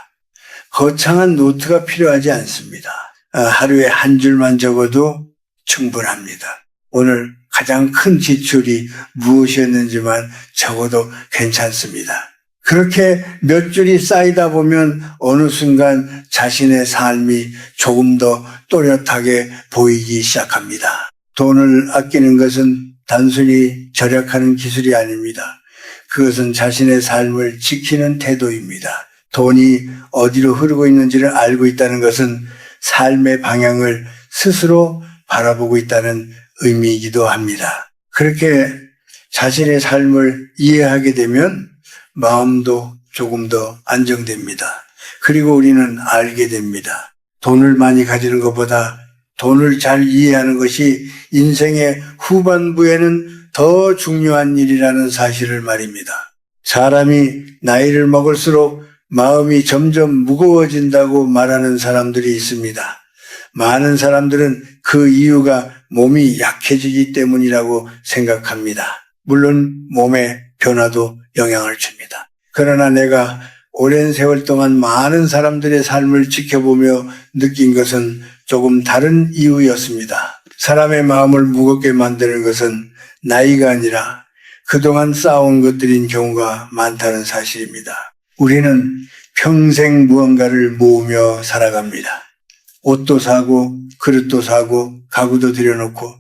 거창한 노트가 필요하지 않습니다. 하루에 한 줄만 적어도 충분합니다. 오늘 가장 큰 지출이 무엇이었는지만 적어도 괜찮습니다. 그렇게 몇 줄이 쌓이다 보면 어느 순간 자신의 삶이 조금 더 또렷하게 보이기 시작합니다. 돈을 아끼는 것은 단순히 절약하는 기술이 아닙니다. 그것은 자신의 삶을 지키는 태도입니다. 돈이 어디로 흐르고 있는지를 알고 있다는 것은 삶의 방향을 스스로 바라보고 있다는 의미이기도 합니다. 그렇게 자신의 삶을 이해하게 되면 마음도 조금 더 안정됩니다. 그리고 우리는 알게 됩니다. 돈을 많이 가지는 것보다 돈을 잘 이해하는 것이 인생의 후반부에는 더 중요한 일이라는 사실을 말입니다. 사람이 나이를 먹을수록 마음이 점점 무거워진다고 말하는 사람들이 있습니다. 많은 사람들은 그 이유가 몸이 약해지기 때문이라고 생각합니다. 물론 몸의 변화도 영향을 줍니다. 그러나 내가 오랜 세월 동안 많은 사람들의 삶을 지켜보며 느낀 것은 조금 다른 이유였습니다. 사람의 마음을 무겁게 만드는 것은 나이가 아니라 그동안 쌓아온 것들인 경우가 많다는 사실입니다. 우리는 평생 무언가를 모으며 살아갑니다. 옷도 사고 그릇도 사고 가구도 들여놓고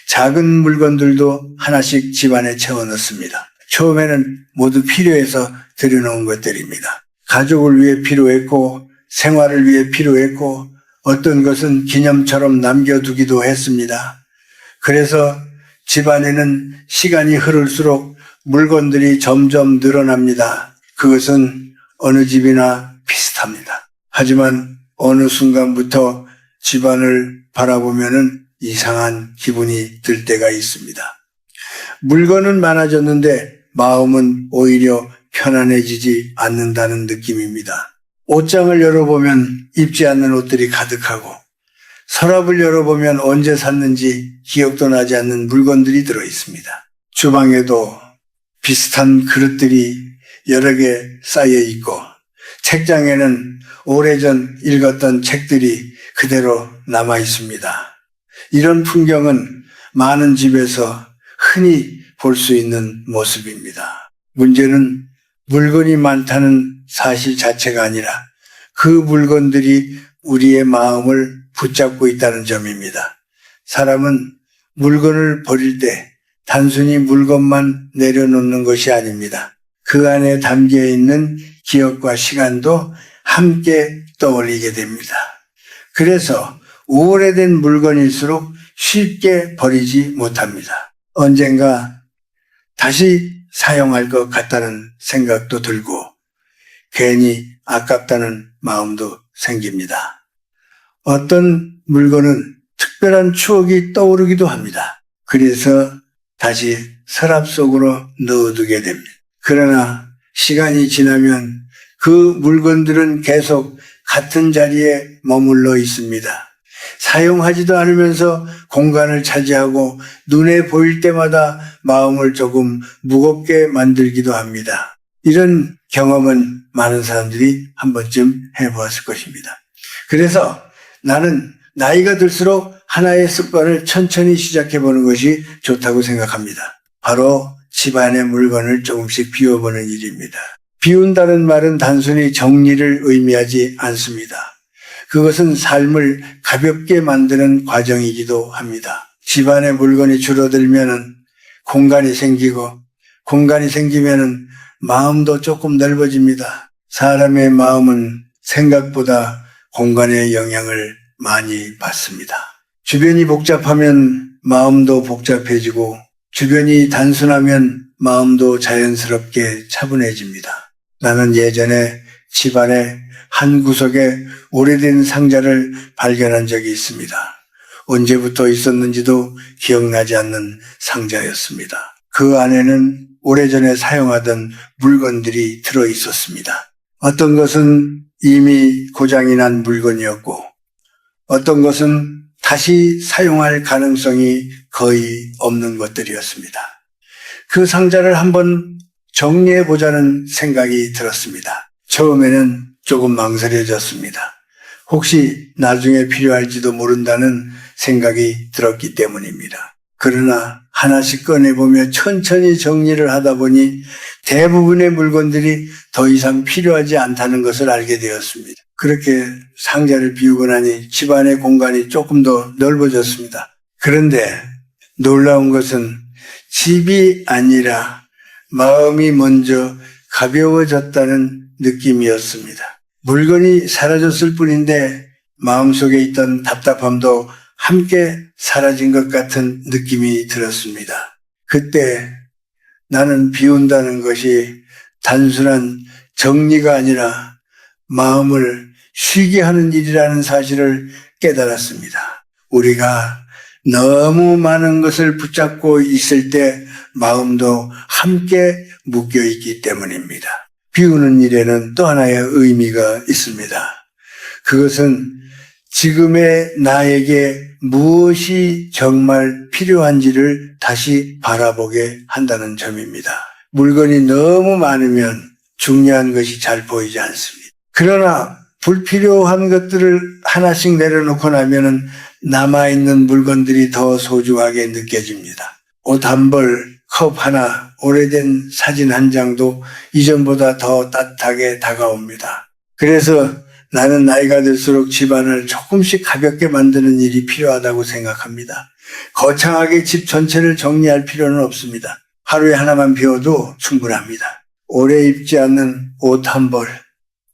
작은 물건들도 하나씩 집안에 채워넣습니다. 처음에는 모두 필요해서 들여놓은 것들입니다. 가족을 위해 필요했고 생활을 위해 필요했고 어떤 것은 기념처럼 남겨두기도 했습니다. 그래서 집안에는 시간이 흐를수록 물건들이 점점 늘어납니다. 그것은 어느 집이나 비슷합니다. 하지만 어느 순간부터 집안을 바라보면은 이상한 기분이 들 때가 있습니다. 물건은 많아졌는데 마음은 오히려 편안해지지 않는다는 느낌입니다. 옷장을 열어보면 입지 않는 옷들이 가득하고 서랍을 열어보면 언제 샀는지 기억도 나지 않는 물건들이 들어있습니다. 주방에도 비슷한 그릇들이 여러 개 쌓여 있고 책장에는 오래전 읽었던 책들이 그대로 남아 있습니다. 이런 풍경은 많은 집에서 흔히 볼 수 있는 모습입니다. 문제는 물건이 많다는 사실 자체가 아니라 그 물건들이 우리의 마음을 붙잡고 있다는 점입니다. 사람은 물건을 버릴 때 단순히 물건만 내려놓는 것이 아닙니다. 그 안에 담겨 있는 기억과 시간도 함께 떠올리게 됩니다. 그래서 오래된 물건일수록 쉽게 버리지 못합니다. 언젠가 다시 사용할 것 같다는 생각도 들고 괜히 아깝다는 마음도 생깁니다. 어떤 물건은 특별한 추억이 떠오르기도 합니다. 그래서 다시 서랍 속으로 넣어두게 됩니다. 그러나 시간이 지나면 그 물건들은 계속 같은 자리에 머물러 있습니다. 사용하지도 않으면서 공간을 차지하고 눈에 보일 때마다 마음을 조금 무겁게 만들기도 합니다. 이런 경험은 많은 사람들이 한 번쯤 해보았을 것입니다. 그래서 나는 나이가 들수록 하나의 습관을 천천히 시작해보는 것이 좋다고 생각합니다. 바로 집안의 물건을 조금씩 비워보는 일입니다. 비운다는 말은 단순히 정리를 의미하지 않습니다. 그것은 삶을 가볍게 만드는 과정이기도 합니다. 집안에 물건이 줄어들면은 공간이 생기고, 공간이 생기면은 마음도 조금 넓어집니다. 사람의 마음은 생각보다 공간의 영향을 많이 받습니다. 주변이 복잡하면 마음도 복잡해지고, 주변이 단순하면 마음도 자연스럽게 차분해집니다. 나는 예전에 집안의 한 구석에 오래된 상자를 발견한 적이 있습니다. 언제부터 있었는지도 기억나지 않는 상자였습니다. 그 안에는 오래전에 사용하던 물건들이 들어 있었습니다. 어떤 것은 이미 고장이 난 물건이었고, 어떤 것은 다시 사용할 가능성이 거의 없는 것들이었습니다. 그 상자를 한번 정리해보자는 생각이 들었습니다. 처음에는 조금 망설여졌습니다. 혹시 나중에 필요할지도 모른다는 생각이 들었기 때문입니다. 그러나 하나씩 꺼내보며 천천히 정리를 하다 보니 대부분의 물건들이 더 이상 필요하지 않다는 것을 알게 되었습니다. 그렇게 상자를 비우고 나니 집안의 공간이 조금 더 넓어졌습니다. 그런데 놀라운 것은 집이 아니라 마음이 먼저 가벼워졌다는 느낌이었습니다. 물건이 사라졌을 뿐인데 마음속에 있던 답답함도 함께 사라진 것 같은 느낌이 들었습니다. 그때 나는 비운다는 것이 단순한 정리가 아니라 마음을 쉬게 하는 일이라는 사실을 깨달았습니다. 우리가 너무 많은 것을 붙잡고 있을 때 마음도 함께 묶여 있기 때문입니다. 비우는 일에는 또 하나의 의미가 있습니다. 그것은 지금의 나에게 무엇이 정말 필요한지를 다시 바라보게 한다는 점입니다. 물건이 너무 많으면 중요한 것이 잘 보이지 않습니다. 그러나 불필요한 것들을 하나씩 내려놓고 나면은 남아있는 물건들이 더 소중하게 느껴집니다. 옷 한 벌, 컵 하나, 오래된 사진 한 장도 이전보다 더 따뜻하게 다가옵니다. 그래서 나는 나이가 들수록 집안을 조금씩 가볍게 만드는 일이 필요하다고 생각합니다. 거창하게 집 전체를 정리할 필요는 없습니다. 하루에 하나만 비워도 충분합니다. 오래 입지 않는 옷 한 벌,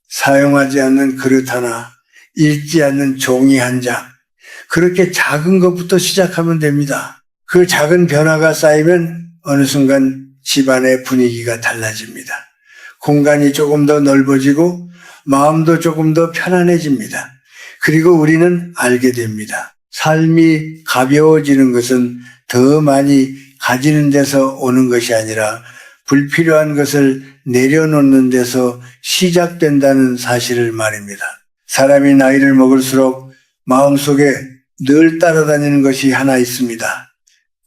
사용하지 않는 그릇 하나, 읽지 않는 종이 한 장, 그렇게 작은 것부터 시작하면 됩니다. 그 작은 변화가 쌓이면 어느 순간 집안의 분위기가 달라집니다. 공간이 조금 더 넓어지고 마음도 조금 더 편안해집니다. 그리고 우리는 알게 됩니다. 삶이 가벼워지는 것은 더 많이 가지는 데서 오는 것이 아니라 불필요한 것을 내려놓는 데서 시작된다는 사실을 말입니다. 사람이 나이를 먹을수록 마음속에 늘 따라다니는 것이 하나 있습니다.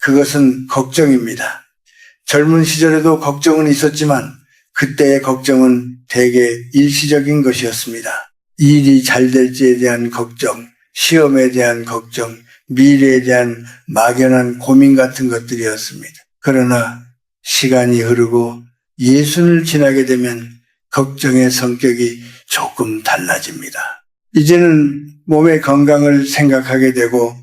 그것은 걱정입니다. 젊은 시절에도 걱정은 있었지만 그때의 걱정은 대개 일시적인 것이었습니다. 일이 잘 될지에 대한 걱정, 시험에 대한 걱정, 미래에 대한 막연한 고민 같은 것들이었습니다. 그러나 시간이 흐르고 예순을 지나게 되면 걱정의 성격이 조금 달라집니다. 이제는 몸의 건강을 생각하게 되고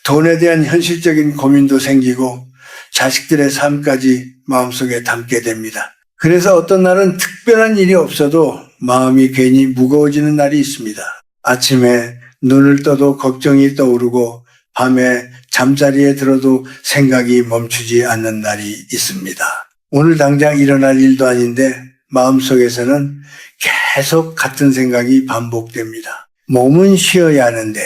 돈에 대한 현실적인 고민도 생기고 자식들의 삶까지 마음속에 담게 됩니다. 그래서 어떤 날은 특별한 일이 없어도 마음이 괜히 무거워지는 날이 있습니다. 아침에 눈을 떠도 걱정이 떠오르고 밤에 잠자리에 들어도 생각이 멈추지 않는 날이 있습니다. 오늘 당장 일어날 일도 아닌데 마음속에서는 계속 같은 생각이 반복됩니다. 몸은 쉬어야 하는데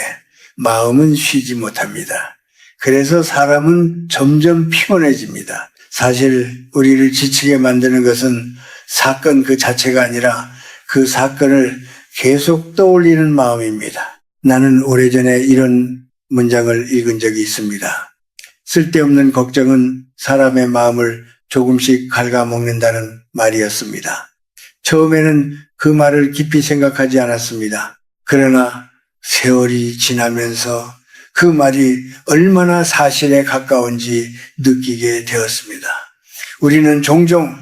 마음은 쉬지 못합니다. 그래서 사람은 점점 피곤해집니다. 사실 우리를 지치게 만드는 것은 사건 그 자체가 아니라 그 사건을 계속 떠올리는 마음입니다. 나는 오래전에 이런 문장을 읽은 적이 있습니다. 쓸데없는 걱정은 사람의 마음을 조금씩 갉아먹는다는 말이었습니다. 처음에는 그 말을 깊이 생각하지 않았습니다. 그러나 세월이 지나면서 그 말이 얼마나 사실에 가까운지 느끼게 되었습니다. 우리는 종종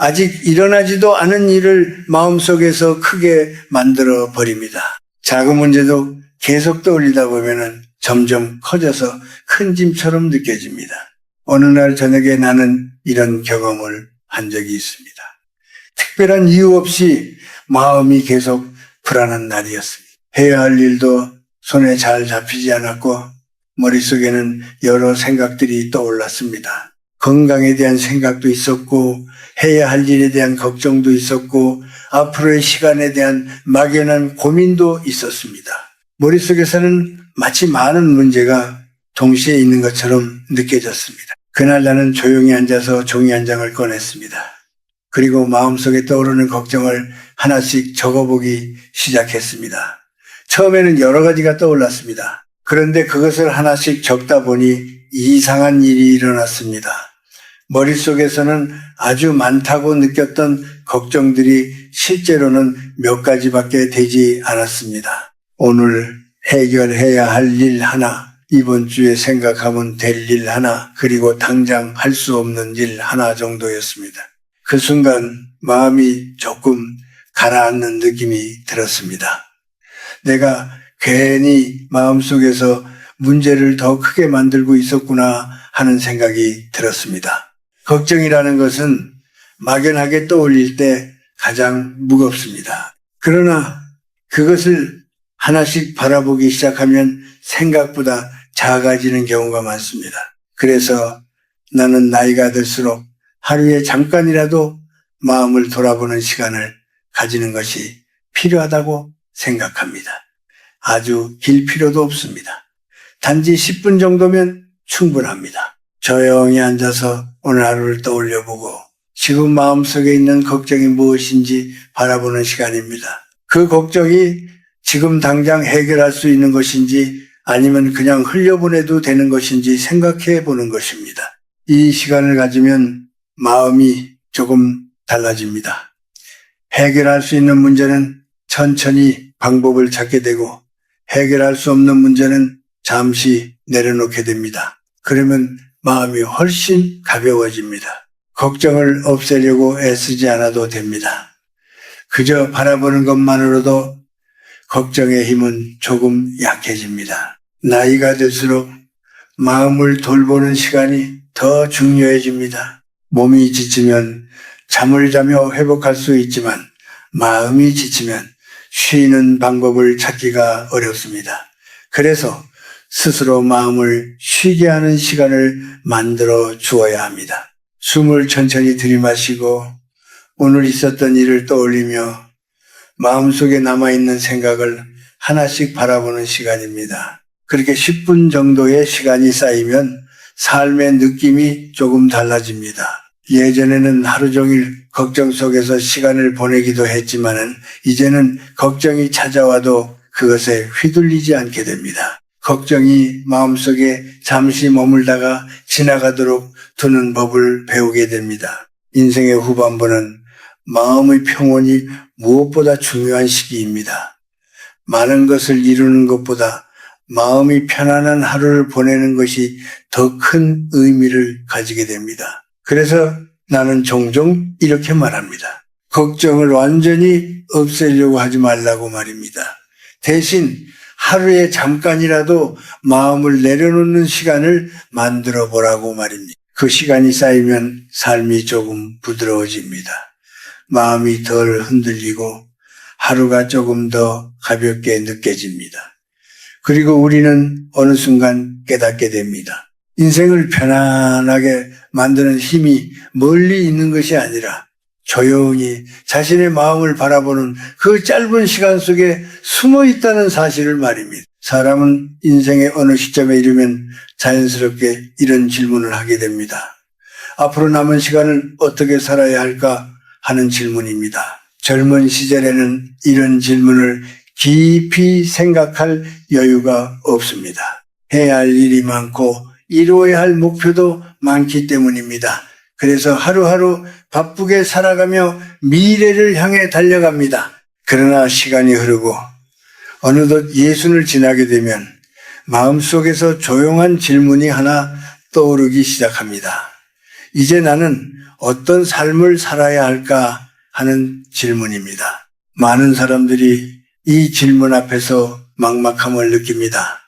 아직 일어나지도 않은 일을 마음속에서 크게 만들어 버립니다. 작은 문제도 계속 떠올리다 보면은 점점 커져서 큰 짐처럼 느껴집니다. 어느 날 저녁에 나는 이런 경험을 한 적이 있습니다. 특별한 이유 없이 마음이 계속 불안한 날이었습니다. 해야 할 일도 손에 잘 잡히지 않았고 머릿속에는 여러 생각들이 떠올랐습니다. 건강에 대한 생각도 있었고 해야 할 일에 대한 걱정도 있었고 앞으로의 시간에 대한 막연한 고민도 있었습니다. 머릿속에서는 마치 많은 문제가 동시에 있는 것처럼 느껴졌습니다. 그날 나는 조용히 앉아서 종이 한 장을 꺼냈습니다. 그리고 마음속에 떠오르는 걱정을 하나씩 적어보기 시작했습니다. 처음에는 여러 가지가 떠올랐습니다. 그런데 그것을 하나씩 적다 보니 이상한 일이 일어났습니다. 머릿속에서는 아주 많다고 느꼈던 걱정들이 실제로는 몇 가지밖에 되지 않았습니다. 오늘 해결해야 할 일 하나, 이번 주에 생각하면 될 일 하나, 그리고 당장 할 수 없는 일 하나 정도였습니다. 그 순간 마음이 조금 가라앉는 느낌이 들었습니다. 내가 괜히 마음속에서 문제를 더 크게 만들고 있었구나 하는 생각이 들었습니다. 걱정이라는 것은 막연하게 떠올릴 때 가장 무겁습니다. 그러나 그것을 하나씩 바라보기 시작하면 생각보다 작아지는 경우가 많습니다. 그래서 나는 나이가 들수록 하루에 잠깐이라도 마음을 돌아보는 시간을 가지는 것이 필요하다고 생각합니다. 아주 길 필요도 없습니다. 단지 10분 정도면 충분합니다. 조용히 앉아서 오늘 하루를 떠올려보고 지금 마음속에 있는 걱정이 무엇인지 바라보는 시간입니다. 그 걱정이 지금 당장 해결할 수 있는 것인지 아니면 그냥 흘려보내도 되는 것인지 생각해 보는 것입니다. 이 시간을 가지면 마음이 조금 달라집니다. 해결할 수 있는 문제는 천천히 방법을 찾게 되고 해결할 수 없는 문제는 잠시 내려놓게 됩니다. 그러면 마음이 훨씬 가벼워집니다. 걱정을 없애려고 애쓰지 않아도 됩니다. 그저 바라보는 것만으로도 걱정의 힘은 조금 약해집니다. 나이가 들수록 마음을 돌보는 시간이 더 중요해집니다. 몸이 지치면 잠을 자며 회복할 수 있지만 마음이 지치면 쉬는 방법을 찾기가 어렵습니다. 그래서 스스로 마음을 쉬게 하는 시간을 만들어 주어야 합니다. 숨을 천천히 들이마시고 오늘 있었던 일을 떠올리며 마음속에 남아있는 생각을 하나씩 바라보는 시간입니다. 그렇게 10분 정도의 시간이 쌓이면 삶의 느낌이 조금 달라집니다. 예전에는 하루 종일 걱정 속에서 시간을 보내기도 했지만은 이제는 걱정이 찾아와도 그것에 휘둘리지 않게 됩니다. 걱정이 마음속에 잠시 머물다가 지나가도록 두는 법을 배우게 됩니다. 인생의 후반부는 마음의 평온이 무엇보다 중요한 시기입니다. 많은 것을 이루는 것보다 마음이 편안한 하루를 보내는 것이 더 큰 의미를 가지게 됩니다. 그래서 나는 종종 이렇게 말합니다. 걱정을 완전히 없애려고 하지 말라고 말입니다. 대신 하루에 잠깐이라도 마음을 내려놓는 시간을 만들어 보라고 말입니다. 그 시간이 쌓이면 삶이 조금 부드러워집니다. 마음이 덜 흔들리고 하루가 조금 더 가볍게 느껴집니다. 그리고 우리는 어느 순간 깨닫게 됩니다. 인생을 편안하게 만드는 힘이 멀리 있는 것이 아니라 조용히 자신의 마음을 바라보는 그 짧은 시간 속에 숨어 있다는 사실을 말입니다. 사람은 인생의 어느 시점에 이르면 자연스럽게 이런 질문을 하게 됩니다. 앞으로 남은 시간을 어떻게 살아야 할까 하는 질문입니다. 젊은 시절에는 이런 질문을 깊이 생각할 여유가 없습니다. 해야 할 일이 많고 이루어야 할 목표도 많기 때문입니다. 그래서 하루하루 바쁘게 살아가며 미래를 향해 달려갑니다. 그러나 시간이 흐르고 어느덧 예순을 지나게 되면 마음속에서 조용한 질문이 하나 떠오르기 시작합니다. 이제 나는 어떤 삶을 살아야 할까 하는 질문입니다. 많은 사람들이 이 질문 앞에서 막막함을 느낍니다.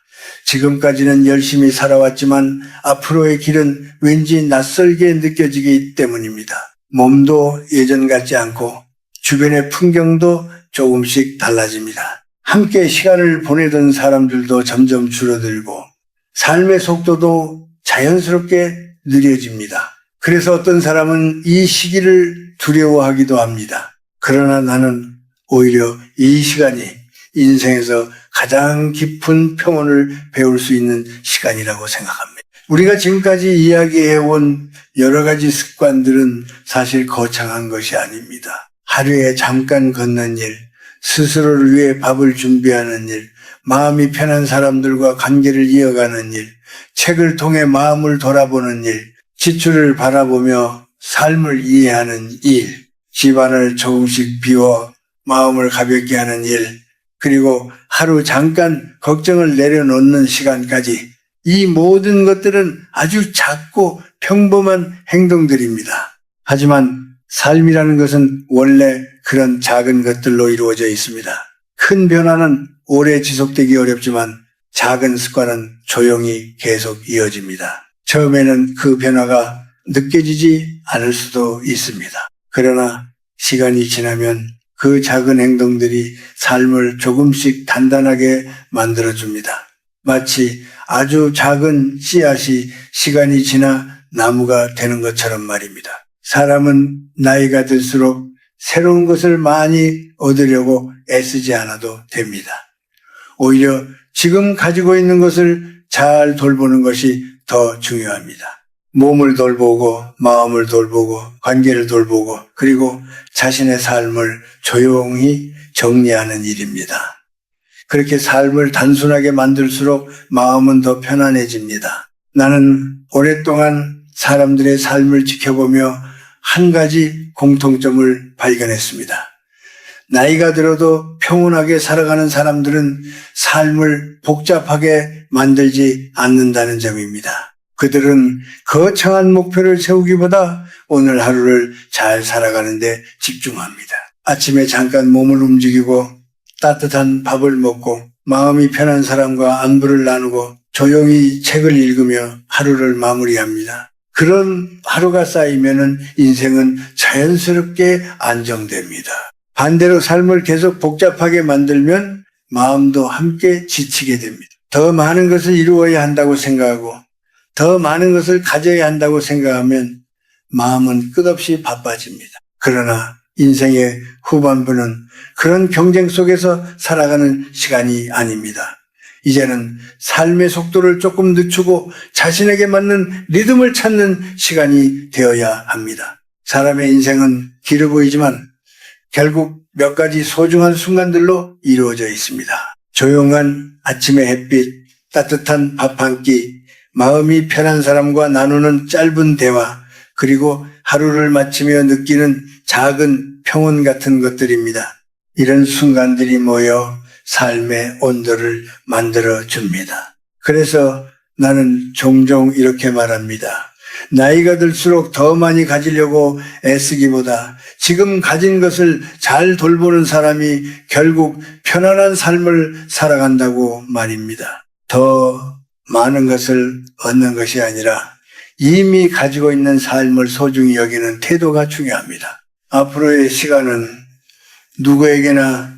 지금까지는 열심히 살아왔지만 앞으로의 길은 왠지 낯설게 느껴지기 때문입니다. 몸도 예전 같지 않고 주변의 풍경도 조금씩 달라집니다. 함께 시간을 보내던 사람들도 점점 줄어들고 삶의 속도도 자연스럽게 느려집니다. 그래서 어떤 사람은 이 시기를 두려워하기도 합니다. 그러나 나는 오히려 이 시간이 인생에서 가장 깊은 평온을 배울 수 있는 시간이라고 생각합니다. 우리가 지금까지 이야기해온 여러 가지 습관들은 사실 거창한 것이 아닙니다. 하루에 잠깐 걷는 일, 스스로를 위해 밥을 준비하는 일, 마음이 편한 사람들과 관계를 이어가는 일, 책을 통해 마음을 돌아보는 일, 지출을 바라보며 삶을 이해하는 일, 집안을 조금씩 비워 마음을 가볍게 하는 일, 그리고 하루 잠깐 걱정을 내려놓는 시간까지 이 모든 것들은 아주 작고 평범한 행동들입니다. 하지만 삶이라는 것은 원래 그런 작은 것들로 이루어져 있습니다. 큰 변화는 오래 지속되기 어렵지만 작은 습관은 조용히 계속 이어집니다. 처음에는 그 변화가 느껴지지 않을 수도 있습니다. 그러나 시간이 지나면 그 작은 행동들이 삶을 조금씩 단단하게 만들어줍니다. 마치 아주 작은 씨앗이 시간이 지나 나무가 되는 것처럼 말입니다. 사람은 나이가 들수록 새로운 것을 많이 얻으려고 애쓰지 않아도 됩니다. 오히려 지금 가지고 있는 것을 잘 돌보는 것이 더 중요합니다. 몸을 돌보고 마음을 돌보고 관계를 돌보고 그리고 자신의 삶을 조용히 정리하는 일입니다. 그렇게 삶을 단순하게 만들수록 마음은 더 편안해집니다. 나는 오랫동안 사람들의 삶을 지켜보며 한 가지 공통점을 발견했습니다. 나이가 들어도 평온하게 살아가는 사람들은 삶을 복잡하게 만들지 않는다는 점입니다. 그들은 거창한 목표를 세우기보다 오늘 하루를 잘 살아가는 데 집중합니다. 아침에 잠깐 몸을 움직이고 따뜻한 밥을 먹고 마음이 편한 사람과 안부를 나누고 조용히 책을 읽으며 하루를 마무리합니다. 그런 하루가 쌓이면은 인생은 자연스럽게 안정됩니다. 반대로 삶을 계속 복잡하게 만들면 마음도 함께 지치게 됩니다. 더 많은 것을 이루어야 한다고 생각하고 더 많은 것을 가져야 한다고 생각하면 마음은 끝없이 바빠집니다. 그러나 인생의 후반부는 그런 경쟁 속에서 살아가는 시간이 아닙니다. 이제는 삶의 속도를 조금 늦추고 자신에게 맞는 리듬을 찾는 시간이 되어야 합니다. 사람의 인생은 길어 보이지만 결국 몇 가지 소중한 순간들로 이루어져 있습니다. 조용한 아침의 햇빛, 따뜻한 밥 한 끼, 마음이 편한 사람과 나누는 짧은 대화, 그리고 하루를 마치며 느끼는 작은 평온 같은 것들입니다. 이런 순간들이 모여 삶의 온도를 만들어 줍니다. 그래서 나는 종종 이렇게 말합니다. 나이가 들수록 더 많이 가지려고 애쓰기보다 지금 가진 것을 잘 돌보는 사람이 결국 편안한 삶을 살아간다고 말입니다. 더 많은 것을 얻는 것이 아니라 이미 가지고 있는 삶을 소중히 여기는 태도가 중요합니다. 앞으로의 시간은 누구에게나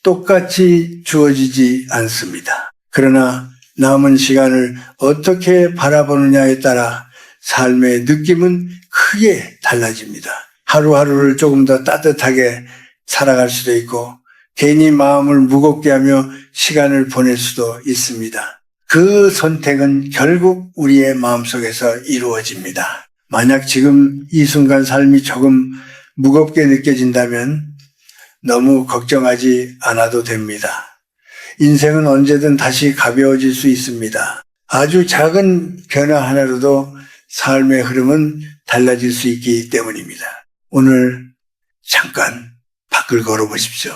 똑같이 주어지지 않습니다. 그러나 남은 시간을 어떻게 바라보느냐에 따라 삶의 느낌은 크게 달라집니다. 하루하루를 조금 더 따뜻하게 살아갈 수도 있고 괜히 마음을 무겁게 하며 시간을 보낼 수도 있습니다. 그 선택은 결국 우리의 마음속에서 이루어집니다. 만약 지금 이 순간 삶이 조금 무겁게 느껴진다면 너무 걱정하지 않아도 됩니다. 인생은 언제든 다시 가벼워질 수 있습니다. 아주 작은 변화 하나로도 삶의 흐름은 달라질 수 있기 때문입니다. 오늘 잠깐 밖을 걸어보십시오.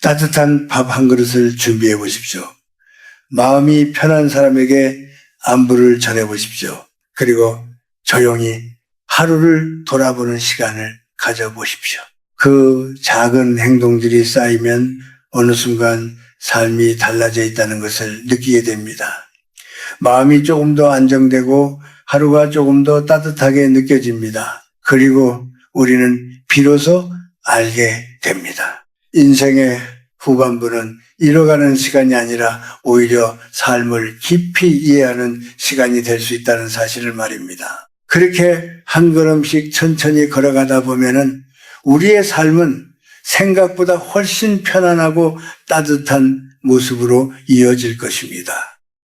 따뜻한 밥 한 그릇을 준비해 보십시오. 마음이 편한 사람에게 안부를 전해보십시오. 그리고 조용히 하루를 돌아보는 시간을 가져보십시오. 그 작은 행동들이 쌓이면 어느 순간 삶이 달라져 있다는 것을 느끼게 됩니다. 마음이 조금 더 안정되고 하루가 조금 더 따뜻하게 느껴집니다. 그리고 우리는 비로소 알게 됩니다. 인생의 후반부는 잃어가는 시간이 아니라 오히려 삶을 깊이 이해하는 시간이 될 수 있다는 사실을 말입니다. 그렇게 한 걸음씩 천천히 걸어가다 보면은 우리의 삶은 생각보다 훨씬 편안하고 따뜻한 모습으로 이어질 것입니다.